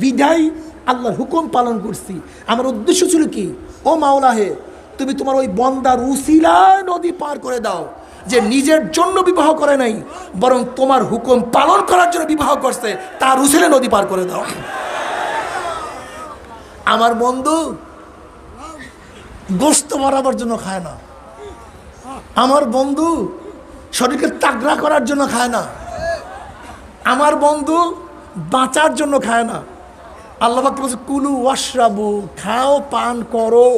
বিধায় আল্লাহর হুকুম পালন করছি। আমার উদ্দেশ্য ছিল কি, ও মাওলা হে, তুমি তোমার ওই বন্দার উসিলায় নদী পার করে দাও, যে নিজের জন্য বিবাহ করে নাই, বরং তোমার হুকুম পালন করার জন্য বিবাহ করছে, তার উসিলায় নদী পার করে দাও। আমার বন্ধু গোশত মারাবার জন্য খায় না, আমার বন্ধু শরীরকে তাগড়া করার জন্য খায় না, আমার বন্ধু বাঁচার জন্য খায় না। আল্লাহ পাক বলছে কুলু ওয়াশরাবু, খাও পান করো,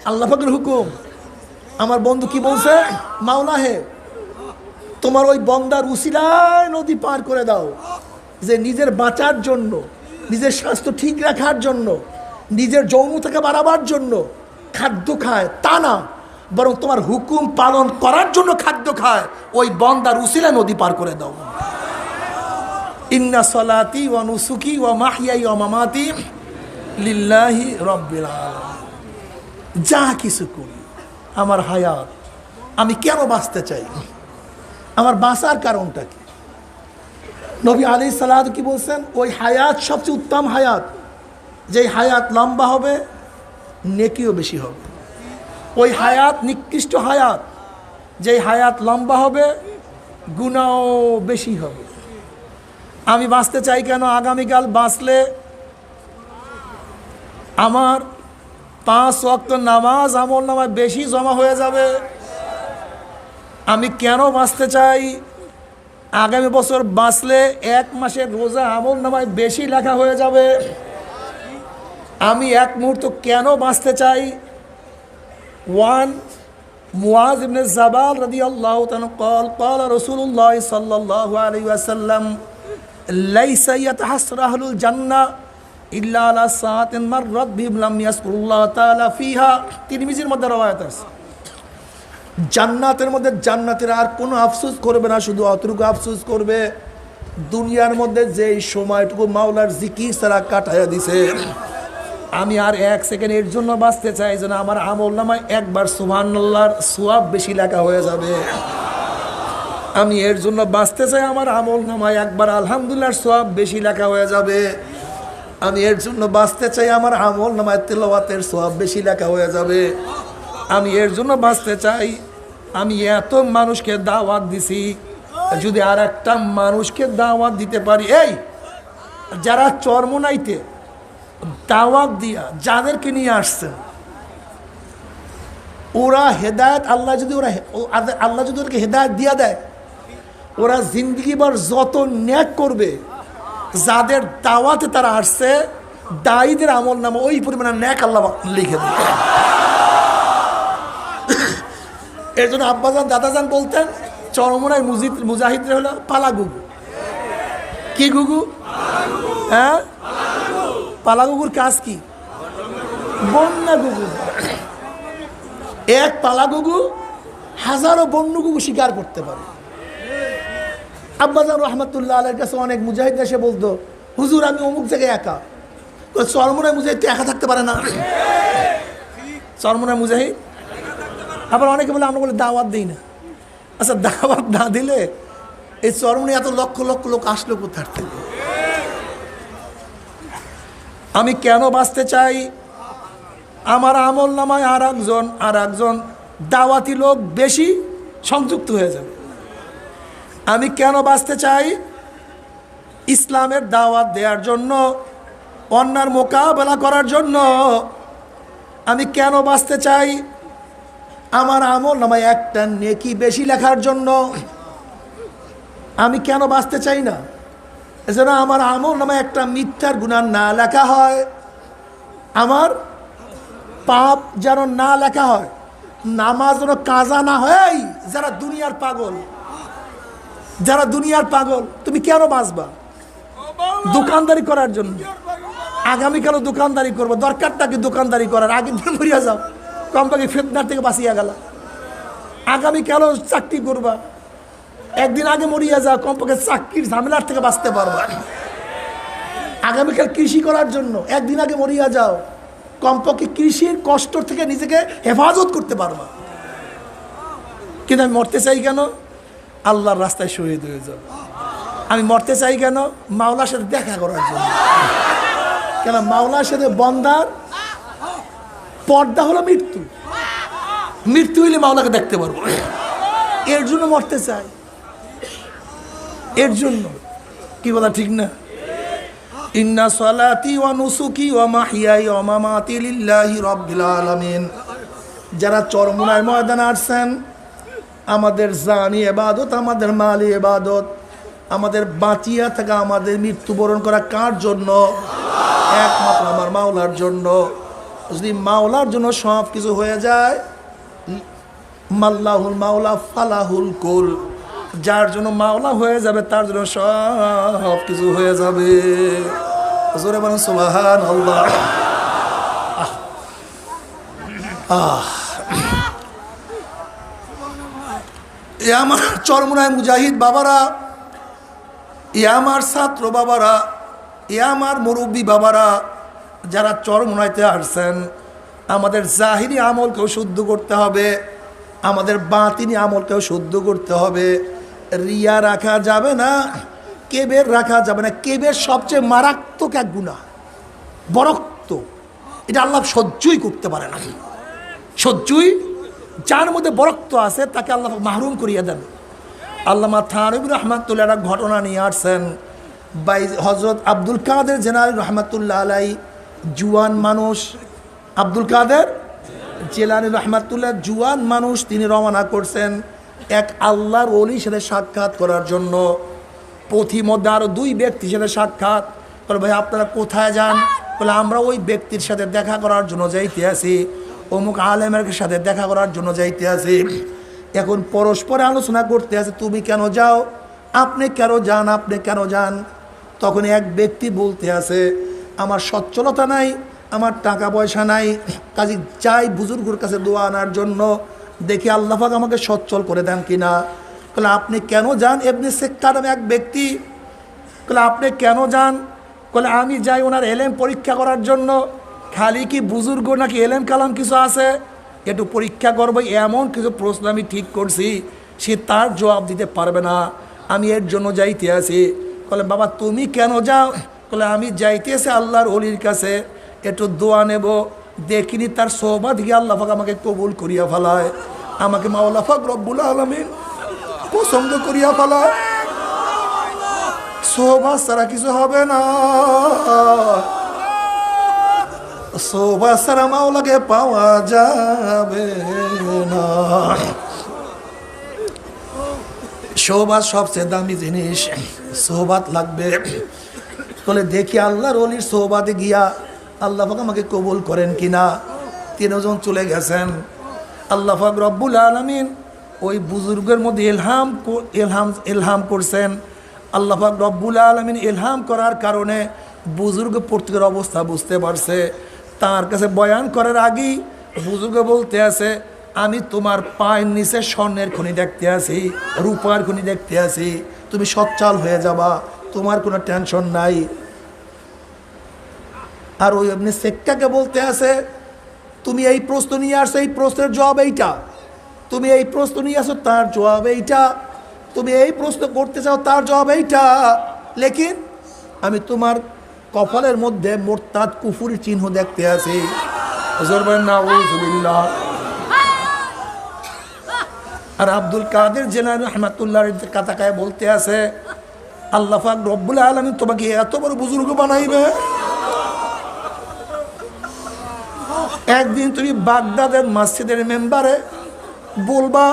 আল্লাহ পাকের হুকুম। আমার বন্ধু কি বলছে, মাওলা হে, তোমার ওই বন্দার উসিলায় নদী পার করে দাও, যে নিজের বাঁচার জন্য, নিজের স্বাস্থ্য ঠিক রাখার জন্য, নিজের যৌনতাকে বাড়াবার জন্য খাদ্য খায় তা না, বরং তোমার হুকুম পালন করার জন্য খাদ্য খায়, ওই বন্দার উসিলায় নদী পার করে দাও। ইন্না সলাতি ওয়া নুসুকি ওয়া মাহইয়াই ওয়া মামাতি লিল্লাহি রাব্বিল আলামিন। যা কিছু করি, আমার হায়াত, আমি কেন বাঁচতে চাই, আমার বাঁচার কারণটা কি? নবী আলাইহিস সালাত কি বলছেন, ওই হায়াত সবচেয়ে উত্তম হায়াত, যেই হায়াত লম্বা হবে নেকিও বেশি হবে। ওই হায়াত নিকৃষ্ট হায়াত, যেই হায়াত লম্বা হবে গুনাহও বেশি হবে। আমি বাঁচতে চাই কেন? আগামীকাল বাঁচলে আমার 5 ওয়াক্ত নামাজ আমল নামায় বেশি জমা হয়ে যাবে। আমি কেন বাঁচতে চাই? আগামী বছর বাঁচলে 1 মাসের রোজা আমল নামায় বেশি লেখা হয়ে যাবে। আমি এক মুহূর্ত কেন বাঁচতে চাই? মুআজ ইবনে জাবাল রাদিয়াল্লাহু তাআলা قال رسول الله صلى الله عليه وسلم ليس يتحسر أهل الجنة إلا على ساعة مرت بهم لم يذكر الله تعالى فيها। তিরমিজির মধ্যে রওয়ায়াত আছে, জান্নাতের মধ্যে জান্নাতীরা আর কোনো আফসোস করবে না, শুধু অতটুকু আফসোস করবে দুনিয়ার মধ্যে যেই সময়টুকু মাওলার জিকির ছাড়া কাটাইয়া দিছে, আমি আর 1 সেকেন্ড এর জন্য বাঁচতে চাই যেন আমার আমল নামায় একবার সুবহানাল্লাহর সওয়াব বেশি লেখা হয়ে যাবে। আমি এর জন্য বাঁচতে চাই আমার আমল নামায় একবার আলহামদুলিল্লাহর সওয়াব বেশি লেখা হয়ে যাবে। আমি এর জন্য বাঁচতে চাই আমার আমল নামায় তেলাওয়াতের সওয়াব বেশি লেখা হয়ে যাবে। আমি এর জন্য বাঁচতে চাই আমি এত মানুষকে দাওয়াত দিছি, যদি আর একটা মানুষকে দাওয়াত দিতে পারি, এই যারা চরমোনাইতে দাওয়াত দিয়া যাদেরকে নিয়ে আসছেন ওরা হেদায়েত আল্লাহ যদি আল্লাহ যদি ওদেরকে হেদায়েত দিয়া দেয়, ওরা জিন্দিগিভর যত ন্যাক করবে, যাদের দাওয়াতে তারা আসছে দায়ীদের আমল নামা ওই পরিমাণে ন্যাক আল্লাহ লিখে দেবে। এর জন্য আব্বাজান দাদাজান বলতেন চরমোনায় মুজাহিদরা হলো পালা গুগু। কি গুগু? হ্যাঁ, পালা গুগুর কাজ কি? বন্যা গুগু। এক পালা গুগু হাজারো বন্য গুগু শিকার করতে পারে। আব্বাজান রহমতুল্লাহ আলাইহির কাছে অনেক মুজাহিদ এসে বলতো, হুজুর আমি অমুক জায়গায় একা। চরমোনায় মুজাহিদ তো একা থাকতে পারে না। চরমোনায় মুজাহিদ আবার অনেকে বলে আমরা বলে দাওয়াত দিই না। আচ্ছা, দাওয়াত না দিলে এই চরমোনায় এত লক্ষ লক্ষ লোক আসলো কোথার থেকে? আমি কেন বাঁচতে চাই? আমার আমল নামায় আর একজন দাওয়াতি লোক বেশি সংযুক্ত হয়ে যাবে। আমি কেন বাঁচতে চাই? ইসলামের দাওয়াত দেওয়ার জন্য, অন্যার মোকাবেলা করার জন্য। আমি কেন বাঁচতে চাই? আমার আমল নামায় একটা নেকি বেশি লেখার জন্য। আমি কেন বাঁচতে চাই না? এজন্য আমার আমল নামায় একটা মিথ্যার গুনাহ না লেখা হয়, আমার পাপ যেন না লেখা হয়, নামাজ যেন কাজা না হয়। যারা দুনিয়ার পাগল, তুমি কেন বাঁচবা? দোকানদারি করার জন্য। আগামীকাল দোকানদারি করবো, দরকারটা কি দোকানদারি করার? আগের দিন মরিয়া যাও, কমপক্ষে ফিতনার থেকে বাঁচিয়া গেল। আগামীকাল চাকরি করবা, একদিন আগে মরিয়া যাও, কমপক্ষে চাকরির ঝামেলার থেকে বাঁচতে পারবা। আগামীকাল কৃষি করার জন্য একদিন আগে মরিয়া যাও, কমপক্ষে কৃষির কষ্ট থেকে নিজেকে হেফাজত করতে পারবা। কিন্তু আমি মরতে চাই কেন? আল্লাহর রাস্তায় শহীদ হয়ে যাব। আমি মরতে চাই কেন? মাওলার সাথে দেখা করার জন্য। কেন? মাওলার সাথে বন্দার পর্দা হলো মৃত্যু। মৃত্যু হইলে মাওলাকে দেখতে পারবো, এর জন্য মরতে চাই। এর জন্য কি বলা ঠিক না? ইন্না সালাতি ওয়া নুসুকি ওয়া মাহইয়ায়া ওয়া মামাতি লিল্লাহি রাব্বিল আলামিন। যারা চরমোনায় ময়দানে আসছেন, আমাদের জানি ইবাদত, আমাদের মালি ইবাদত, আমাদের বাঁচিয়া থাকা, আমাদের মৃত্যুবরণ করা কার জন্য? একমাত্র আমার মাওলার জন্য। যদি মাওলার জন্য সব কিছু হয়ে যায়, মাল্লাহুল মাওলা ফালাহুল কুল। যার জন্য মাওলা হয়ে যাবে তার জন্য সব কিছু হয়ে যাবে। জোরে বলুন সুবহানাল্লাহ। এ আমার চরমোনায় মুজাহিদ বাবারা, এ আমার ছাত্র বাবারা, এ আমার মুরব্বী বাবারা, যারা চরমোনাইতে আসছেন, আমাদের জাহিরি আমলকেও শুদ্ধ করতে হবে, আমাদের বাতিনি আমলকেও শুদ্ধ করতে হবে। রিয়া রাখা যাবে না, কেবের রাখা যাবে না। কেবের সবচেয়ে মারাত্মক এক গুনাহ, বরক্ত। এটা আল্লাহ সহ্যই করতে পারে না। সহ্যই, যার মধ্যে বরক্ত আছে তাকে আল্লাহ মাহরুম করিয়ে দেন। আল্লামা থানভী রহমাতুল্লাহ একটা ঘটনা নিয়ে আসছেন। হজরত আব্দুল কাদের জেলানী রহমাতুল্লাহ আলাই, জুয়ান মানুষ, আব্দুল কাদের জেলানী রহমাতুল্লাহ জুয়ান মানুষ, তিনি রওনা করছেন এক আল্লাহর ওলির সাথে সাক্ষাৎ করার জন্য। পথি মধ্যে আরও 2 ব্যক্তির সাথে সাক্ষাৎ বলে, ভাই আপনারা কোথায় যান? বলে আমরা ওই ব্যক্তির সাথে দেখা করার জন্য যাইতে আছি, অমুক আলেমের সাথে দেখা করার জন্য যাইতে আছি। এখন পরস্পরে আলোচনা করতে আছে, তুমি কেন যাও, আপনি কেন যান, আপনি কেন যান। তখন এক ব্যক্তি বলতে আছে, আমার সচ্ছলতা নাই, আমার টাকা পয়সা নাই, কাজে যাই বুজুর্গর কাছে দোয়া আনার জন্য, দেখি আল্লাহ পাক আমাকে সচ্ছল করে দেন কিনা। বলে আপনি কেন যান? ইবনে সেক্কার নামে এক ব্যক্তি। বলে আপনি কেন যান? বলে আমি যাই ওনার এলেম পরীক্ষা করার জন্য। খালি কি বুজুর্গ নাকি এলেম কালাম কিছু আছে, একটু পরীক্ষা করবো। এমন কিছু প্রশ্ন আমি ঠিক করছি সে তার জবাব দিতে পারবে না, আমি এর জন্য যাইতে আছি। বলে বাবা তুমি কেন যাও? বলে আমি যাইতেছি আল্লাহর অলির কাছে, একটু দোয়া নেব, দেখিনি তার সোহবত গিয়ে আল্লাহ পাক আমাকে কবুল করিয়া ফেলায়, আমাকে মাওলা পাক রব্বুল আলামিন পছন্দ করিয়া ফেলায়। সোহবত ছাড়া কিছু হবে না, সোহবত ছাড়া মাওলাকে পাওয়া যাবে না। সোহবত সবচেয়ে দামি জিনিস, সোহবত লাগবে। বলে দেখি আল্লাহর ওলির সোহবতে গিয়া আল্লাহ পাক আমাকে কবুল করেন কিনা। তিনজন চলে গেছেন। আল্লাহ পাক রব্বুল আলামিন ওই বুজুর্গের মধ্যে ইলহাম করছেন। আল্লাহ পাক রব্বুল আলামিন ইলহাম করার কারণে বুজুর্গ প্রত্যেকের অবস্থা বুঝতে পারছে। তার কাছে বয়ান করার আগেই বুজুর্গ বলতে আছে, আমি তোমার পায়ের নিচে স্বর্ণের খনি দেখতে আছি, রূপার খনি দেখতে আছি, তুমি সচ্ছল হয়ে যাবা, তোমার কোনো টেনশন নাই। আর ওই এমনি সেক্কাকে বলতে আছে, তুমি এই প্রশ্ন নিয়ে আসছো, এই প্রশ্নের জবাব এইটা, তুমি এই প্রশ্ন নিয়ে আসো, তার জবাব এইটা, তুমি এই প্রশ্ন করতে চাও, তার জবাব এইটা, লেকিন আমি তোমার কপালের মধ্যে মোরতাদ কুফুরি চিহ্ন দেখতে আছি। নাউযুবিল্লাহ। আর আব্দুল কাদের জিলানী রাহমাতুল্লাহর কাতাকায় বলতে আছে, আল্লাহ পাক রব্বুল আলামিন তোমাকে এত বড় বুজুর্গ বানাইবে, একদিন তুমি বাগদাদের মসজিদের মেম্বারে বলবা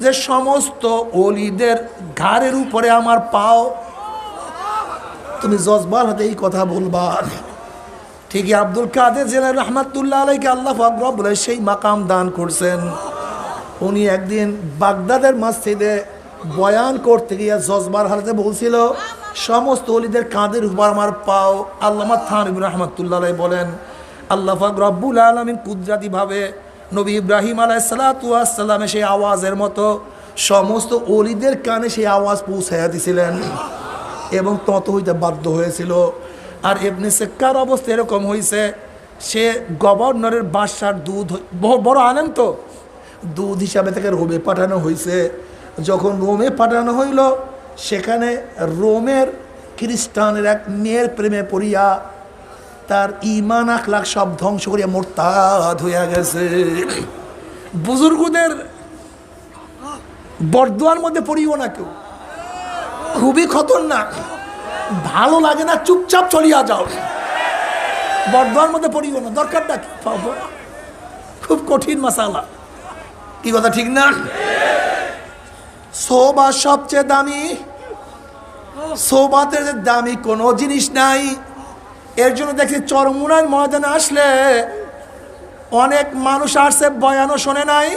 যে সমস্ত ওলিদের ঘাড়ের উপরে আমার পাও, তুমি জজবার হাতে এই কথা বলবা। ঠিকই আব্দুল কাদের জিলানী রাহমাতুল্লাহ আলাইহি আল্লাহ পাক রব্বুল সেই মাকাম দান করছেন। উনি একদিন বাগদাদের মসজিদে বয়ান করতে গিয়ে জজবার হাতে বলছিল সমস্ত ওলিদের কাঁধের উপর আমার পাও। আল্লামা থানভী রাহমাতুল্লাহ আলাইহি বলেন, আল্লাহ পাক রব্বুল আলামিন কুদরতিভাবে নবী ইব্রাহিম আলাইহিস সালাতু ওয়াস সালামের সেই আওয়াজের মতো সমস্ত ওলিদের কানে সেই আওয়াজ পৌঁছাইয়া দিছিলেন এবং তত হইতে বাধ্য হয়েছিল। আর ইবনে সেক্কার অবস্থা এরকম হয়েছে, সে গভর্নরের বাদশার দুধ, বড় আলেম তো, দুধ হিসাবে তাকে রোমে পাঠানো হয়েছে। যখন রোমে পাঠানো হইল, সেখানে রোমের খ্রিস্টানের এক মেয়ের প্রেমে পড়িয়া তার ঈমান আখলাক সব ধ্বংস করিয়া মোরতাদ হইয়া গেছে। বুজুর্গদের বরদোয়ার মধ্যে পড়িও না কেউ, খুবই খতরনাক, ভালো লাগে না, চুপচাপ চলিয়া যাও, বরদোয়ার মধ্যে পড়িও না, দরকারটা কি, খুব কঠিন মাসালা। কি কথা ঠিক না? সোহবত সবচেয়ে দামি, সোহবতের দামি কোনো জিনিস নাই। এর জন্য দেখি চরমুনার ময়দানে আসলে অনেক মানুষ আসছে, বয়ানও শোনে নাই,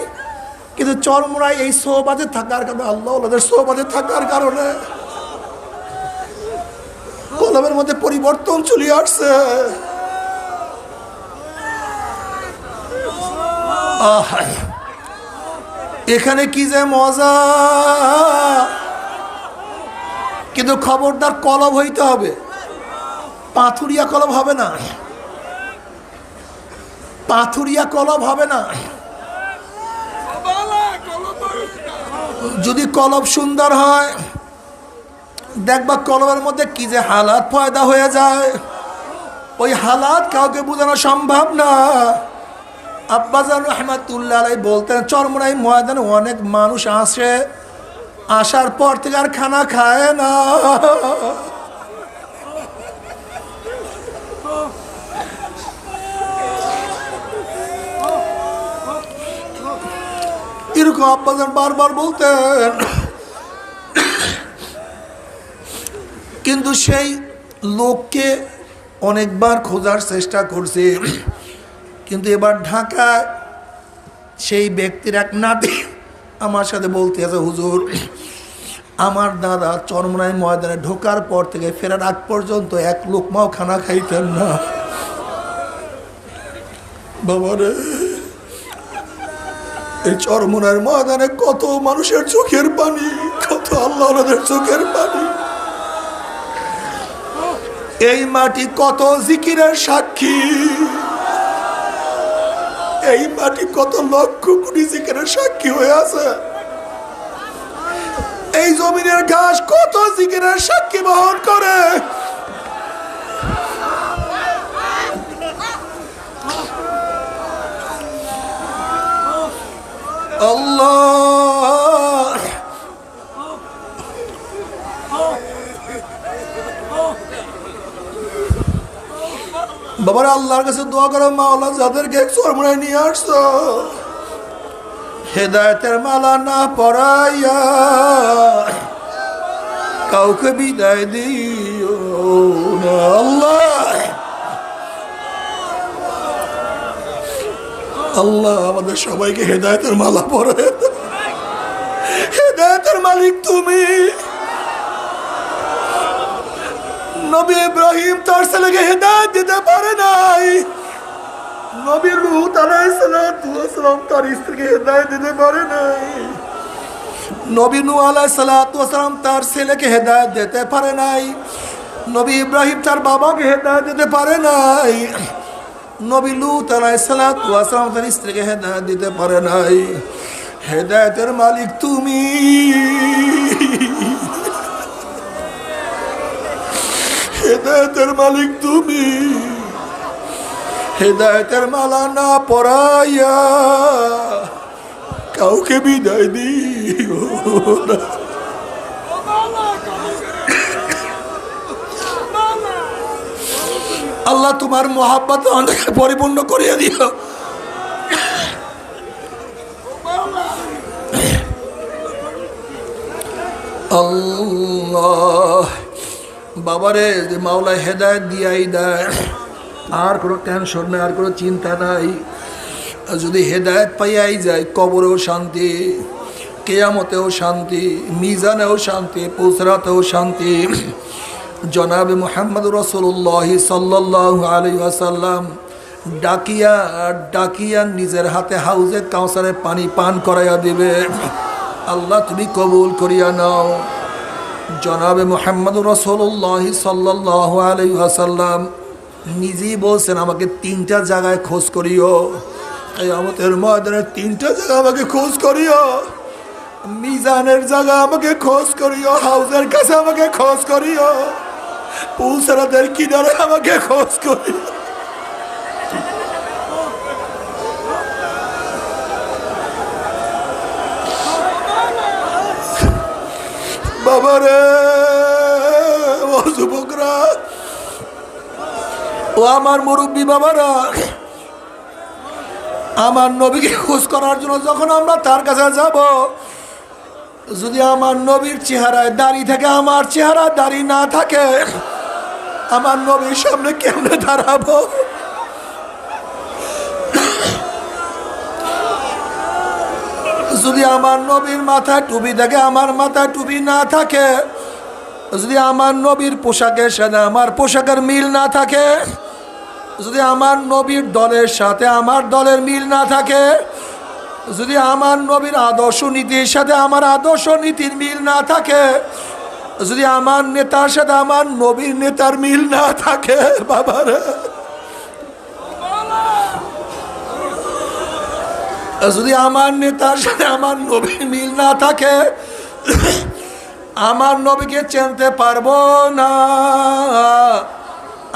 কিন্তু চরমুনায় এই সোহবতে থাকার কারণে, আল্লাহ ওদের সোহবতে থাকার কারণে কলমের মধ্যে পরিবর্তন চলে আসছে। এখানে কি যে মজা, কিন্তু খবরদার কলব হইতে হবে, পাথুরিয়া কলব হবে না, পাথুরিয়া কলব হবে না। যদি কলব সুন্দর হয়, দেখবা কলবের মধ্যে কি যে হালাত পয়দা হয়ে যায়, ওই হালাত কাউকে বোঝানো সম্ভব না। আব্বাজান রাহমাতুল্লাহ আলাইহি বলতেন, চরমুনাই ময়দানে অনেক মানুষ আসে, আসার পর থেকে আর খানা খায় না। এরকম আব্বাজান বারবার বলতেন। কিন্তু সেই লোককে অনেকবার খোঁজার চেষ্টা করছে, কিন্তু এবার ঢাকায় সেই ব্যক্তির এক নাতি আমার সাথে বলতে আছে, হুজুর আমার দাদা চরমুনাই ময়দানে ঢোকার পর থেকে ফেরার আগ পর্যন্ত এক লোকমাও খানা খাইতেন না। বাবারে, এই চরমুনার ময়দানে কত মানুষের চোখের পানি, কত আল্লাহর চোখের পানি, এই মাটি কত জিকিরের সাক্ষী। এই মাটি কত লক্ষ কোটি জিকিরের সাক্ষী হয়ে আছে। এই জমিনের ঘাস কত জিকিরের সাক্ষী বহন করে। আল্লাহ বাবার আল্লাহর কাছে দোয়া করো, মাওলা যাদেরকে চরমরায় নিয়ে আসছো হেদায়েতের মালা না পরাইয়া কাউকে বিদায় দিও না আল্লাহ। আল্লাহ আমাদের সবাইকে হেদায়েতের মালা পরায়। হেদায়েতের মালিক তুমি। নবী ইব্রাহিম তার ছেলেকে হেদায়েত দিতে পারে নাই, নবী লূত আলাইহিস সালাম তার স্ত্রীকে হেদায়েত দিতে পারে নাই, নবী নূহ আলাইহিস সালাম তার ছেলেকে হেদায়েত দিতে পারে নাই, নবী ইব্রাহিম তার বাবাকে হেদায়েত দিতে পারে নাই, নবী লূত আলাইহিস সালাম তার স্ত্রীকে হেদায়েত দিতে পারে নাই। হেদায়েতের মালিক তুমি। হেদায়েতের মালিক তুমি। হেদায়েতের মালা না পরাইয়া কাউকে বিদায় দিও না। আল্লাহ তোমার মোহাব্বত আমাদেরকে পরিপূর্ণ করিয়ে দিও। আল্লাহ বাবারে যে মাওলা হেদায়েত দিয়াই দেয়, আর কোনো টেনশন নাই, আর কোনো চিন্তা নাই। যদি হেদায়েত পাইয়াই যায় কবরেও শান্তি, কিয়ামতেও শান্তি, মিজানেও শান্তি, পুসরাতেও শান্তি। জনাবে মুহাম্মদ রাসূলুল্লাহ সাল্লাল্লাহু আলাইহি ওয়াসাল্লাম ডাকিয়া ডাকিয়া নিজের হাতে হাউজে কাউসারে পানি পান করাইয়া দিবে। আল্লাহ তুমি কবুল করিয়া নাও। জনাবে মুহাম্মদ রাসূলুল্লাহ সাল্লাল্লাহু আলাইহি ওয়াসাল্লাম নিজেই বলছেন আমাকে 3টা জায়গায় খোঁজ করিও। কিয়ামতের ময়দানে 3টা জায়গা আমাকে খোঁজ করিও। মিজানের জায়গা আমাকে খোঁজ করিও, হাউজের কাছে আমাকে খোঁজ করিও, পুলসরাতের কিনারে আমাকে খোঁজ করিও। বাবারে ও যুবকরা, ও আমার মুরব্বী বাবারা, আমার নবীকে খোঁজ করার জন্য যখন আমরা তার কাছে যাব, যদি আমার নবীর চেহারায় দাড়ি থাকে, আমার চেহারা দাড়ি না থাকে, আমার নবীর সামনে কেমনে দাঁড়াবো? যদি আমার নবীর মাথায় টুপি থাকে, আমার মাথায় টুপি না থাকে, যদি আমার নবীর পোশাকের সাথে আমার পোশাকের মিল না থাকে, যদি আমার নবীর দলের সাথে আমার দলের মিল না থাকে, যদি আমার নবীর আদর্শ নীতির সাথে আমার আদর্শ নীতির মিল না থাকে, যদি আমার নেতার সাথে আমার নবীর নেতার মিল না থাকে, বাবারা যদি আমার নেতার সাথে আমার নবীর মিল না থাকে, আমার নবীকে চিনতে পারবো না,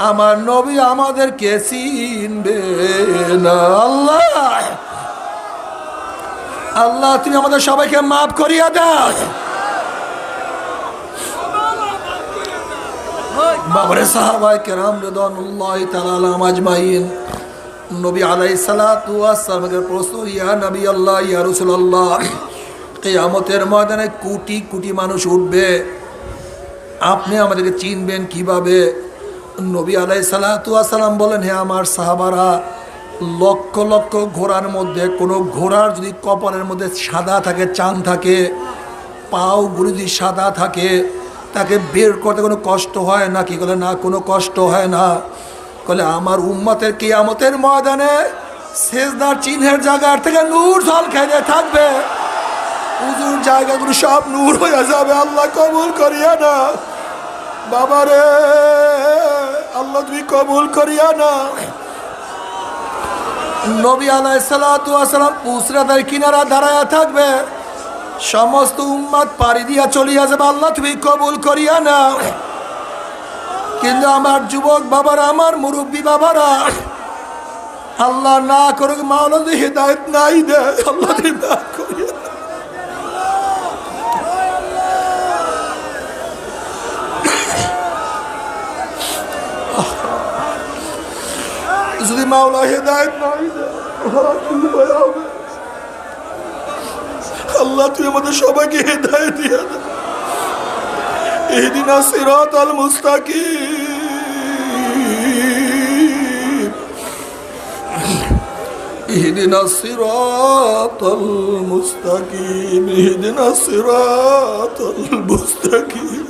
আমার নবী আমাদেরকে চিনবে না। আল্লাহ আল্লাহ তুমি আমাদের সবাইকে মাফ করিয়া দাও। বাবারে সাহাবায়ে কেরাম রিদওয়ানুল্লাহি তাআলা আলাইহিম আজমাইন, নবী আলাইহিস সালাতু ওয়াস সালামের প্রশ্ন, ইয়া নবী আল্লাহ, ইয়া রাসূলুল্লাহ, কিয়ামতের ময়দানে কোটি কোটি মানুষ উঠবে, আপনি আমাদেরকে চিনবেন কিভাবে? নবী আলাইহিস সালাতু ওয়াস সালাম বলেন, হে আমার সাহাবারা, লক্ষ লক্ষ ঘোড়ার মধ্যে কোনো ঘোড়ার যদি কপালের মধ্যে সাদা থাকে, চাঁদ থাকে, পাওগুলো যদি সাদা থাকে, তাকে বের করতে কোনো কষ্ট হয় না কি? বলে না, কোনো কষ্ট হয় না। বলে আমার উম্মতের কিয়ামতের ময়দানে সেজদার চিহ্নের জায়গার থেকে নূর ঝলকাইতে থাকবে, উজুর জায়গাগুলো সব নূর হয়ে যাবে। আল্লাহ কবুল করিয়া না বাবারে, আল্লাহ তুমি কবুল করিয়া না। নবী আলাইহিসসালাতু ওয়াসসালাম পুসরাতের কিনারা দাঁড়ায়া থাকবে, সমস্ত উম্মত পাড়ি দিয়া চলিয়া যাবে, আল্লাহ তুমি কবুল করিয়া নাও। কিন্তু আমার যুবক বাবারা, আমার মুরব্বী বাবারা, আল্লাহ না করুক মাওলানা হিদায়াত নাই দে, আল্লাহ তুমি না করিয়া দাও। যদি মাওলা হিদায়াত নাই দে, আল্লাহ তুই আমাদের সবাইকে হিদায়াত দিয়া দে। ইহদিনাস সিরাতাল মুস্তাকিম, ইহদিনাস সিরাতাল মুস্তাকিম, ইহদিনাস সিরাতাল মুস্তাকিম।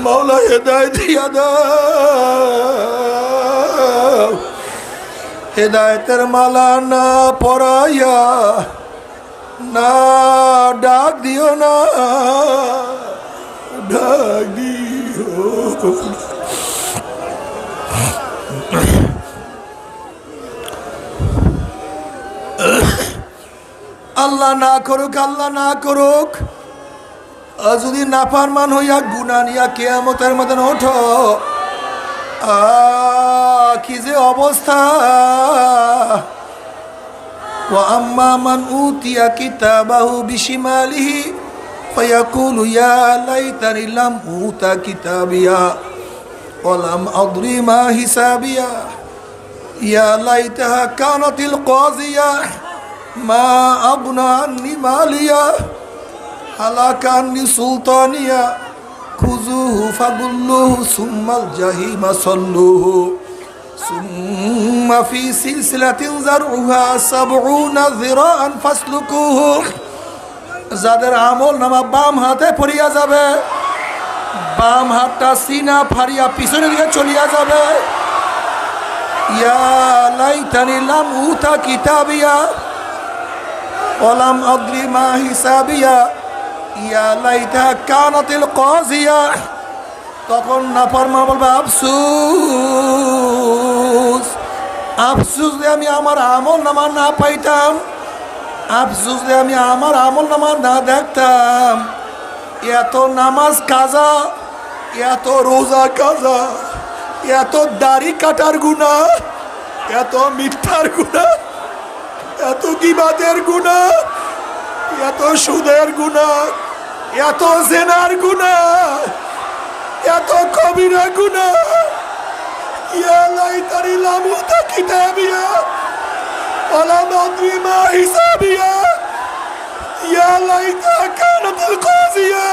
মাওলা হিদায়াত দিয়া দাও। হিদায়াতের মালা না পরাইয়া না ডাক দিও না, ডাক দিও। আল্লাহ না করুক, আল্লাহ না করুক। যদি নাফরমান হইয়া গুনাহ নিয়া কিয়ামতের মধ্যে ওঠো, কি যে অবস্থা। وأما من أوتي كتابه بشماله فيقول يا ليتني لم أوت كتابيا ولم أدري ما حسابيا يا ليتها كانت القاضية ما أغنى عني ماليا هلك عني سلطانيا خذوه فغلوه ثم الجحيم صلوه ثم في سلسلة ذرعها 70 ذراعا فاسلكوه। যাদের আমল নামা বাম হাতে পড়িয়া যাবে, বাম হাতটা সিনা ফাড়িয়া পিছনের দিকে চলিয়া যাবে। ইয়া লাইতানি লাম উতা কিতাবিয়া ওয়ালাম আদরি মা হিসাবিয়া ইয়া লাইতা কানাতিল কাযিয়া। তখন নাফরমান বলবে আফসোস, আফসোস যে আমি আমার আমল নামা না পাইতাম, আফসোস যে আমি আমার আমল নামা না দেখতাম। এত নামাজ কাজা, এত রোজা কাজা, এত দাড়ি কাটার গুনাহ, এত মিথ্যার গুনাহ, এত গীবাতের গুনাহ, এত সুদের গুনাহ, এত জেনার গুনাহ, এত কবিরা গুনাহ। ইয়া লাইতানি লাম উতা কিতাবিয়া ওয়ালাম আদরি মা হিসাবিয়া ইয়া লাইতা কানাতিল কাযিয়া।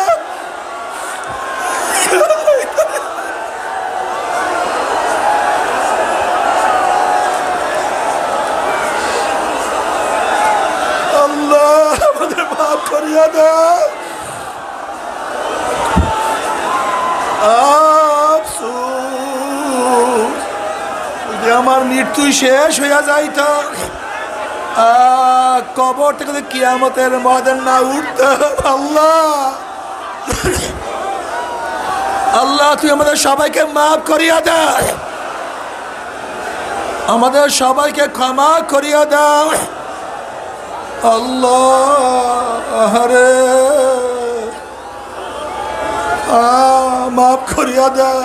আল্লাহ আমাদের মাফ করিয়া দাও। আফসোস যদি আমার মৃত্যু শেষ হইয়া যাইত, কবর থেকে কিয়ামতের ময়দান না উঠতাম। আল্লাহ আল্লাহ তুই আমাদের সবাইকে মাফ করিয়া দাও, আমাদের সবাইকে ক্ষমা করিয়া দাও। আল্লাহ রে মাফ করিয়া দাও।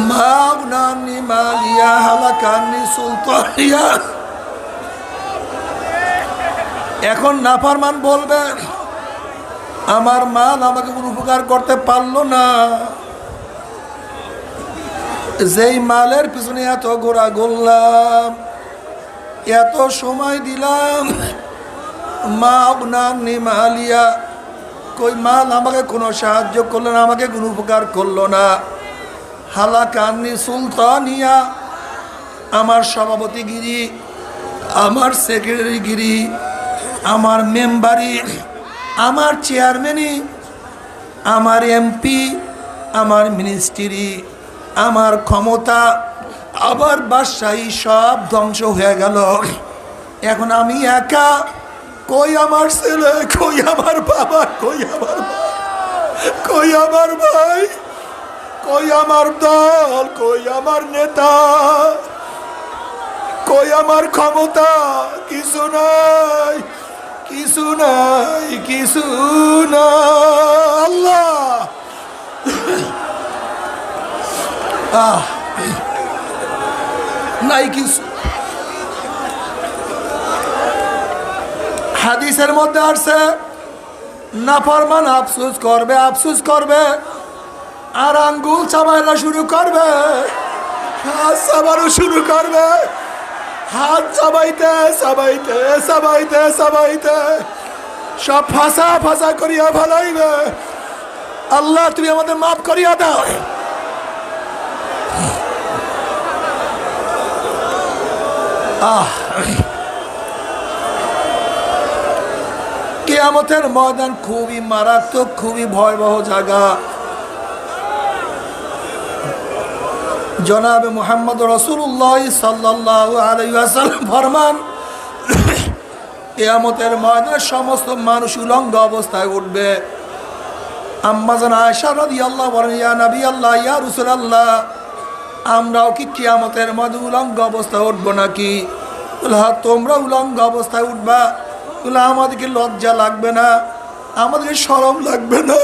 মাগনানি মালিয়া হালাকানি সুলতানিয়া। এখন নাফরমান বলবে আমার মাল আমাকে কোনো উপকার করতে পারলো না, যেই মালের পিছনে এত ঘোরা ঘুরলাম, এত সময় দিলাম, মাগনানি মালিয়া, কই মাল আমাকে কোনো সাহায্য করলো না, আমাকে কোনো উপকার করলো না। হালাকানি সুলতানিয়া, আমার সভাপতিগিরি, আমার সেক্রেটারিগিরি, আমার মেম্বারি, আমার চেয়ারম্যানি, আমার এমপি, আমার মিনিস্ট্রি, আমার ক্ষমতা, আমার বাদশাহী সব ধ্বংস হয়ে গেল। এখন আমি একা কই আমার ছেলে, কই আমার বাবা, কই আমার মা, কই আমার ভাই, কই আমার দল, কই আমার নেতা, কই আমার ক্ষমতা? কিছু নাই, কিছু নাই, কিছু না। আল্লাহ নাই কিছু। হাদিসের মধ্যে আসছে নাফরমান আফসোস করবে, আফসোস করবে, আর আঙ্গুল চাবাইরা শুরু করবে, হাত চাবানো শুরু করবে, হাত চাবাইতে চাবাইতে চাবাইতে চাবাইতে সব ফাঁসা ফাঁসা করিয়া ভালাইবে। আল্লাহ তুমি আমাদের মাফ করিয়া দাও। কিয়ামতের ময়দান খুবই মারাত্মক, খুবই ভয়াবহ জায়গা। জনাবে মুহাম্মদ রাসূলুল্লাহ সাল্লাল্লাহু আলাইহি ওয়াসাল্লাম ফরমান, কিয়ামতের ময়দানে সমস্ত মানুষ উলঙ্গ অবস্থায় উঠবে। আম্মা জান আয়েশা রাদিয়াল্লাহু বলেন, ইয়া নবী আল্লাহ, ইয়া রাসূলুল্লাহ, আমরাও কি কিয়ামতের ময়দানে উলঙ্গ অবস্থায় উঠবো নাকি? হ্যাঁ, তোমরা উলঙ্গ অবস্থায় উঠবা। আমাদেরকে লজ্জা লাগবে না? আমাদেরকে শরম লাগবে না?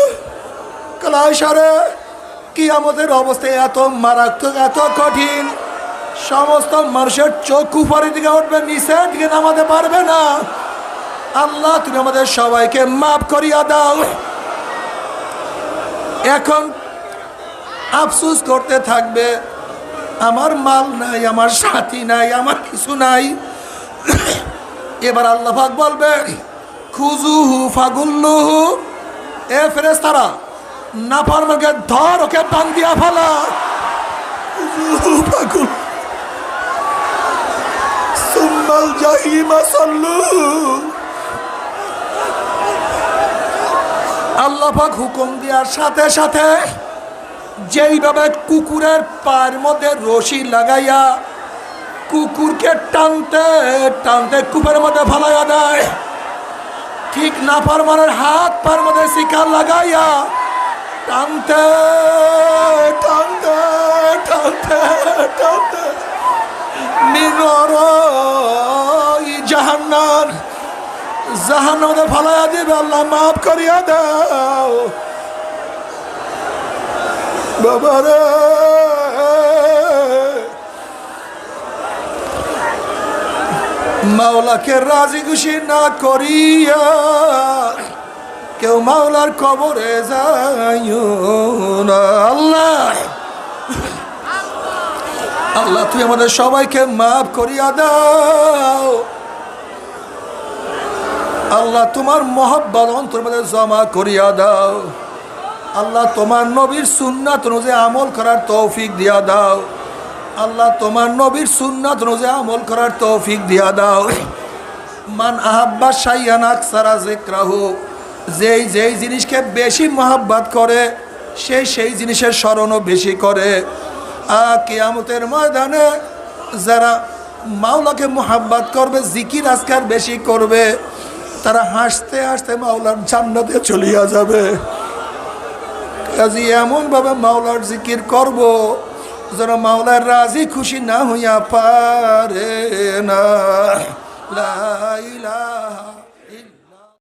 আয়েশা রে, কিয়ামতের অবস্থা এত মারাত্মক, এত কঠিন, সমস্ত মানুষের চোখ উপরের দিকে উঠবে, নিচের দিকে নামাতে পারবে না। আল্লাহ তুমি আমাদের সবাইকে মাফ করিয়া দাও। এখন আফসোস করতে থাকবে, আমার মাল নাই, আমার সাথী নাই, আমার কিছু নাই। এবার আল্লাহ পাক বলবে, খুজুহু ফাগুল্লুহু, এ ফেরেশতারা, নাফরমানকে ধর, ওকে বান্ধিয়া ফেলা। খুজুহু ফাগুল সুম্মাল জাহিমা সাল্লুহু। আল্লাহ পাক হুকুম দেওয়ার সাথে সাথে যেইভাবে কুকুরের পায়ের মধ্যে রশি লাগাইয়া কুকুরকে টানতে টানতে কূপের মধ্যে ফালাইয়া দেয়, ঠিক নাফরমানের হাত পায়ের মধ্যে শিকার লাগাইয়া টানতে টানতে টানতে টানতে জাহান্নাম জাহান্নামে ফালাইয়া দিবে। আল্লাহ মাফ করিয়া দাও বাবারে। মাওলাকে রাজি খুশি না করিয়া কেউ মাওলার কবরে যাইও না। আল্লাহ আল্লাহ তুই আমাদের সবাইকে মাফ করিয়া দাও। আল্লাহ তোমার মহব্বত অন্তর মধ্যে জমা করিয়া দাও। আল্লাহ তোমার নবীর সুন্নাত অনুযায়ী আমল করার তৌফিক দিয়া দাও। আল্লাহ তোমার নবীর সুন্নাত অনুযায়ী আমল করার তৌফিক দিয়া দাও। মান আহাব্বা শাইআন আকসারা যিকরাহু, যেই যেই জিনিসকে বেশি মহব্বত করে সেই জিনিসের স্মরণও বেশি করে। কিয়ামতের ময়দানে যারা মাওলাকে মহব্বত করবে, জিকির আজকার বেশি করবে, তারা হাসতে হাসতে মাওলার জান্নাতে চলিয়া যাবে। কাজী এমনভাবে মাওলার জিকির করব যেন মাওলার রাজি খুশি না হইয়া পারে না। লা ইলাহা